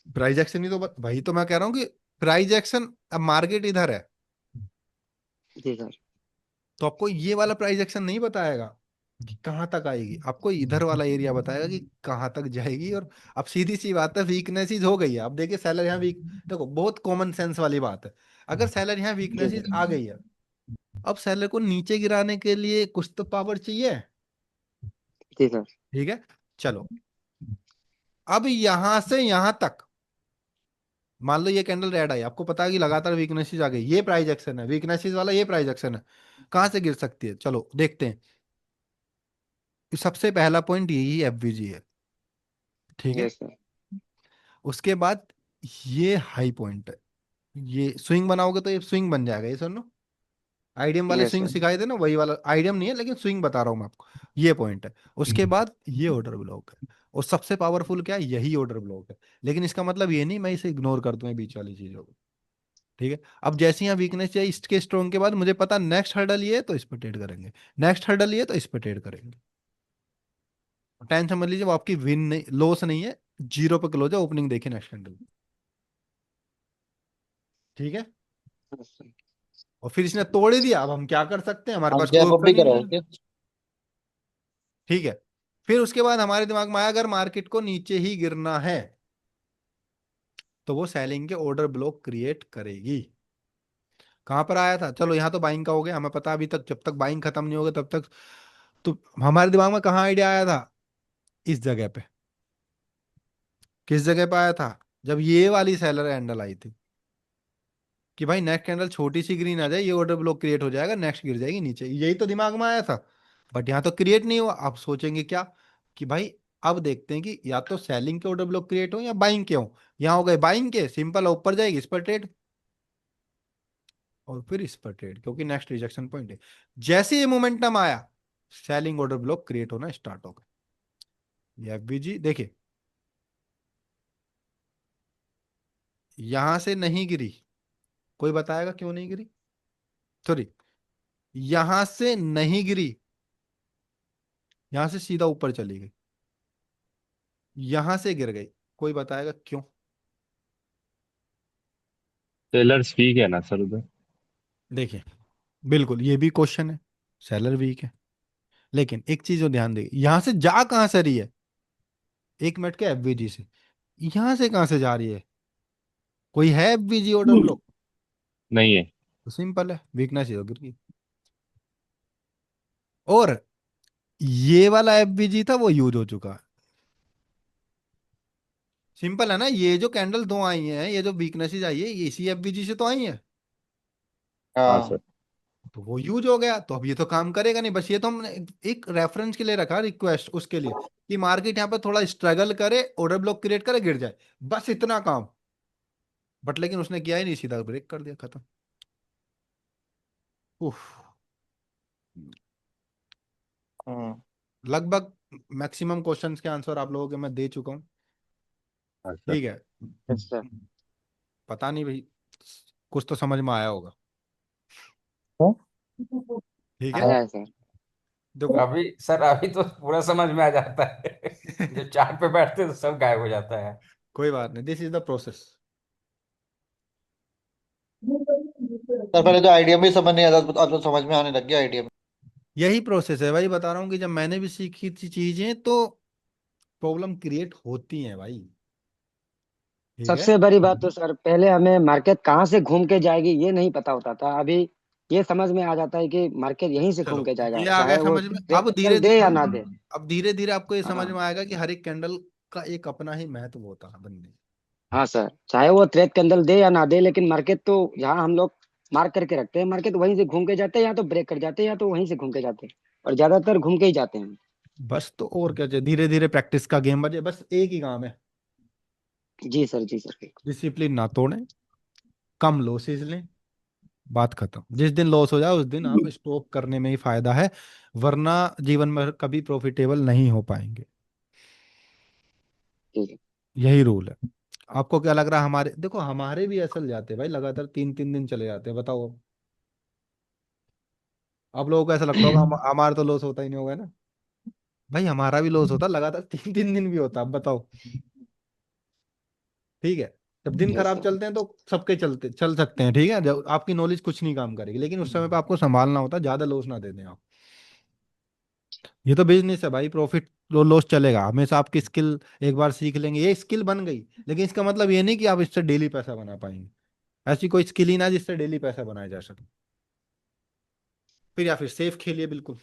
प्राइस एक्शन ही तो वही तो मैं कह रहा हूँ कि प्राइस एक्शन, अब मार्केट इधर है जी सर। तो आपको ये वाला प्राइस एक्शन नहीं बताएगा कि कहाँ तक आएगी, आपको इधर वाला एरिया बताएगा कि कहाँ तक जाएगी। और अब सीधी सी बात है, वीकनेसेस हो गई है। अब देखिए सेलर यहाँ वीक, देखो बहुत कॉमन सेंस वाली बात है, अगर सेलर यहाँ जी वीकनेसेस सर। आ गई है, अब सेलर को नीचे गिराने के लिए कुछ तो पावर चाहिए। जी सर। ठीक है, चलो अब यहां से यहां तक मान लो ये कैंडल रेड आई, आपको पता है कि लगातार वीकनेसेस आ गई, ये प्राइस एक्शन है, वीकनेसेस वाला ये प्राइस एक्शन है, कहां से गिर सकती है, चलो देखते हैं। सबसे पहला पॉइंट यही एफवीजी है, ठीक है। Yes sir. उसके बाद ये हाई पॉइंट है, ये स्विंग बनाओगे तो ये स्विंग बन जाएगा, ये सुनो, आईडीएम वाले यस स्विंग सर। सिखाए थे ना, वही वाला, आईडीएम नहीं है लेकिन स्विंग बता रहा हूं मैं आपको, ये पॉइंट है। उसके बाद ये ऑर्डर ब्लॉक है, और सबसे पावरफुल क्या है, यही ऑर्डर ब्लॉक है। लेकिन इसका मतलब ये नहीं मैं इसे इग्नोर कर दूं ये बीच वाली चीजों को, ठीक है। अब जैसे यहाँ वीकनेस चाहिए इसके स्ट्रॉन्ग के बाद, मुझे पता नेक्स्ट हर्डल ये है तो इस पर ट्रेड करेंगे, नेक्स्ट हर्डल ये है तो इस पर ट्रेड करेंगे। टेंशन समझ लीजिए, वो आपकी विन नहीं, लॉस नहीं है, जीरो पे क्लोज है, ओपनिंग देखिए नेक्स्ट कैंडल, ठीक है। Yes sir. और फिर इसने तोड़ ही दिया, अब हम क्या कर सकते हैं, हमारे हम पास कोई गैप अप भी ऑप्शन ही करा नहीं है है, क्या? ठीक है। फिर उसके बाद हमारे दिमाग में आया, अगर मार्केट को नीचे ही गिरना है तो वो सेलिंग के ऑर्डर ब्लॉक क्रिएट करेगी। कहां पर आया था, चलो यहाँ तो बाइंग का हो गया, हमें पता अभी तक जब तक बाइंग खत्म नहीं होगा तब तक। तो हमारे दिमाग में कहाँ आइडिया आया था, इस जगह पे। किस जगह पे आया था, जब ये वाली सेलर हैंडल आई थी, कि भाई नेक्स्ट कैंडल छोटी सी ग्रीन आ जाए, ये ऑर्डर ब्लॉक क्रिएट हो जाएगा, नेक्स्ट गिर जाएगी नीचे, यही तो दिमाग में आया था। बट यहाँ तो क्रिएट नहीं हुआ। आप सोचेंगे क्या, कि भाई अब देखते हैं कि या तो सेलिंग के ऑर्डर ब्लॉक क्रिएट हो या बाइंग के हो। यहाँ हो गए बाइंग के, सिंपल ऊपर जाएगी, इस पर ट्रेड, और फिर इस पर ट्रेड, क्योंकि नेक्स्ट रिजेक्शन पॉइंट है। जैसे ये मोमेंटम आया, सेलिंग ऑर्डर ब्लॉक क्रिएट होना स्टार्ट हो गया। ये एफबीजी देखिए, यहां से नहीं गिरी, कोई बताएगा क्यों नहीं गिरी, सॉरी, यहां से नहीं गिरी, यहां से सीधा ऊपर चली गई, यहां से गिर गई, कोई बताएगा क्यों? सेलर्स वीक है ना सर उधर। देखिए बिल्कुल ये भी क्वेश्चन है, सेलर वीक है, लेकिन एक चीज जो ध्यान देगी, यहां से जा कहां से रही है, एक मिनट के एफवीजी से, यहां से कहां से जा रही है, कोई है एफवीजी ऑर्डर ब्लॉक? नहीं है। तो सिंपल है, वीकनेस ही तो गिर गई। और ये वाला एफवीजी था वो यूज हो चुका है, सिंपल है ना। ये जो कैंडल दो आई हैं, ये जो वीकनेसेस आई है, ये इसी एफवीजी से तो आई है, हाँ हाँ। सर। तो वो यूज हो गया, तो अब ये तो काम करेगा नहीं। बस ये तो हमने एक रेफरेंस के लिए रखा, रिक्वेस्ट उसके लिए, कि मार्केट यहाँ पे थोड़ा स्ट्रगल करे, ऑर्डर ब्लॉक क्रिएट करे, गिर जाए, बस इतना काम। बट लेकिन उसने किया ही नहीं, सीधा ब्रेक कर दिया, खत्म। उफ, हम्म। लगभग मैक्सिमम क्वेश्चंस के आंसर आप लोगों के मैं दे चुका हूँ, हाँ सर। ठीक है। Yes sir. पता नहीं भाई, कुछ तो समझ में आया होगा, हाँ? ठीक है। आया है सर। देखो अभी सर, अभी तो पूरा समझ में आ जाता है। जब चार्ट पे बैठते हैं तो सब गायब हो जाता है। कोई बात नहीं, this is the process. Sir पहले तो आइडिया भी समझ नहीं आता, अब तो समझ में आने लग गया आइडिया। यही प्रोसेस है भाई, बता रहा हूँ कि जब मैंने भी सीखी थी चीजें तो प्रॉब्लम क्रिएट होती है भाई। ठीक है। सबसे बड़ी बात तो सर, पहले हमें मार्केट कहाँ से घूम के जाएगी ये नहीं पता होता था। अभी ये समझ में आ जाता है कि मार्केट यहीं से घूम चलो के जाएगा, ये आ गया चाहे वो समझ में, ट्रेड अब कैंडल धीरे दे धीरे, या ना दे। अब धीरे धीरे आपको ये समझ हाँ। में आएगा कि हर एक कैंडल का एक अपना ही महत्व होता है बनने। हाँ सर, चाहे वो ट्रेड कैंडल दे या ना दे, लेकिन मार्केट तो जहाँ हम लोग मार्क करके रखते हैं, मार्केट वहीं से घूम के जाते हैं, या तो ब्रेक कर जाते हैं या तो वहीं से घूम के जाते हैं, और ज्यादातर घूम के ही जाते हैं। बस तो और क्या चाहिए, धीरे धीरे प्रैक्टिस का गेम बजे, बस एक ही काम है, जी सर, जी सर। डिसिप्लिन ना तोड़ें, कम लॉसेस लें, बात खत्म। जिस दिन लॉस हो जाए उस दिन आप स्टॉप करने में ही फायदा है, वरना जीवन में कभी प्रॉफिटेबल नहीं हो पाएंगे। ठीक है। यही रूल है। आपको क्या लग रहा है, हमारे देखो हमारे भी ऐसे जाते हैं भाई, लगातार 3 3 दिन चले जाते हैं, बताओ। आप लोगों को ऐसा लगता होगा हमारा तो लॉस होता ही नहीं होगा ना। भाई हमारा भी लॉस होता, लगातार 3 3 दिन भी होता, अब बताओ। ठीक है। जब दिन यस खराब सर। चलते हैं तो सबके चलते चल सकते हैं, ठीक है, जब आपकी नॉलेज कुछ नहीं काम करेगी, लेकिन उस समय पे आपको संभालना होता है, ज्यादा लॉस ना दे दें आप। ये तो बिजनेस है भाई, प्रॉफिट लॉस चलेगा हमेशा। आपकी स्किल एक बार सीख लेंगे, ये स्किल बन गई, लेकिन इसका मतलब ये नहीं कि आप इससे डेली पैसा बना पाएंगे। ऐसी कोई स्किल ही ना जिससे डेली पैसा बनाया जा सके। फिर या फिर सेफ खेलिए बिल्कुल,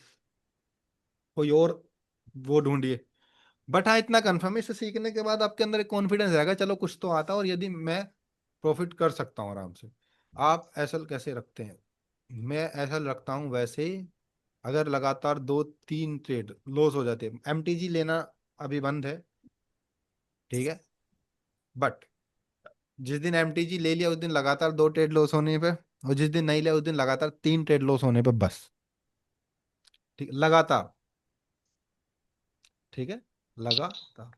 कोई और वो ढूंढिए। बट हाँ इतना कंफर्म है, इसे सीखने के बाद आपके अंदर एक कॉन्फिडेंस रहेगा, चलो कुछ तो आता है, और यदि मैं प्रॉफिट कर सकता हूँ आराम से। आप ऐसा कैसे रखते हैं? मैं ऐसा रखता हूँ वैसे ही। अगर लगातार 2 3 ट्रेड लॉस हो जाते हैं, एमटीजी लेना अभी बंद है, ठीक है, बट जिस दिन एमटीजी ले लिया उस दिन लगातार 2 ट्रेड लॉस होने पे, और जिस दिन नहीं लिया उस दिन लगातार 3 ट्रेड लॉस होने पे, बस। ठीक, लगातार। ठीक है, लगातार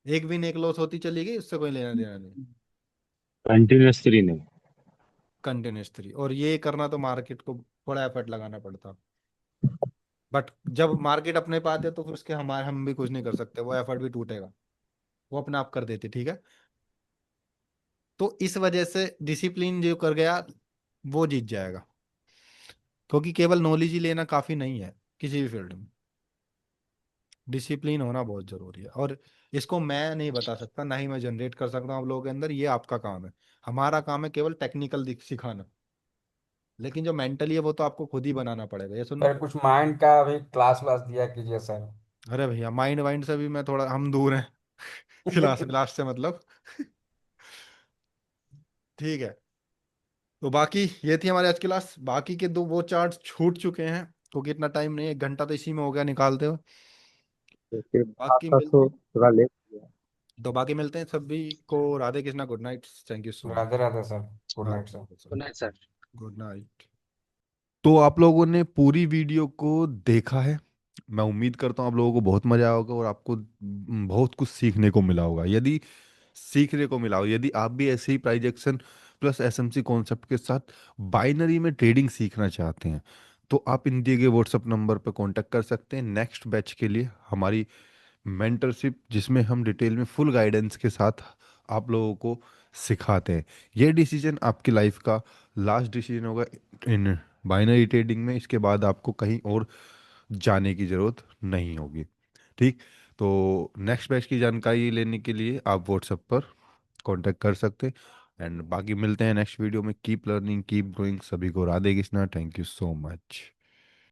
एक विन एक लॉस होती चली गई, उससे कोई लेना देना नहीं। कंटिन्यूअसली नहीं। कंटिन्यूस 3, और ये करना तो मार्केट को बड़ा एफर्ट लगाना पड़ता। बट जब मार्केट अपने पे आते तो फिर उसके हमारे हम भी कुछ नहीं कर सकते, वो एफर्ट भी टूटेगा, वो अपने आप कर देती। ठीक है। तो इस वजह से डिसिप्लिन जो कर गया वो जीत जाएगा, क्योंकि केवल नॉलेज ही लेना काफी नहीं है किसी भी फील्ड में। डिसिप्लिन होना बहुत जरूरी है, और इसको मैं नहीं बता सकता, ना ही मैं जनरेट कर सकता हूँ आप लोगों के अंदर, ये आपका काम है। हमारा काम है केवल टेक्निकल सिखाना, लेकिन जो मेंटली है वो तो आपको खुद ही बनाना पड़ेगा। ये सुनो, सर कुछ माइंड का भी क्लास व्लास दिया कीजिए सर। अरे भैया माइंड वाइंड से भी मैं थोड़ा, हम दूर हैं क्लास क्लास से मतलब ठीक है। तो बाकी ये थी हमारी आज की क्लास, बाकी के दो वो चार्ट छूट चुके हैं, क्योंकि इतना टाइम नहीं है, 1 घंटा तो इसी में हो गया निकालते हुए। तो फिर बाकी आपका मिलते तो हैं, थोड़ा लेट हो तो बाकी मिलते हैं सभी को। Radhe Krishna, good night, thank you so Radhe much. Radhe sir. Good हाँ, night sir. Good night sir. Good night. तो आप लोगों ने पूरी वीडियो को देखा है, मैं उम्मीद करता हूँ आप लोगों को बहुत मजा आया होगा, और आपको बहुत कुछ सीखने को मिला होगा। यदि सीखने को मिला हो, यदि आप भी ऐसे ही price action plus SMC concept के साथ बाइनरी में ट्रेडिंग सीखना चाहते हैं, तो आप इन दिए गए व्हाट्सएप नंबर पर कांटेक्ट कर सकते हैं नेक्स्ट बैच के लिए हमारी मेंटरशिप, जिसमें हम डिटेल में फुल गाइडेंस के साथ आप लोगों को सिखाते हैं। ये डिसीजन आपकी लाइफ का लास्ट डिसीजन होगा इन बाइनरी ट्रेडिंग में, इसके बाद आपको कहीं और जाने की ज़रूरत नहीं होगी। ठीक। तो नेक्स्ट बैच की जानकारी लेने के लिए आप व्हाट्सएप पर कांटेक्ट कर सकते हैं। एंड बाकी मिलते हैं नेक्स्ट वीडियो में। Keep learning, keep growing. सभी को Radhe Krishna, thank you so much.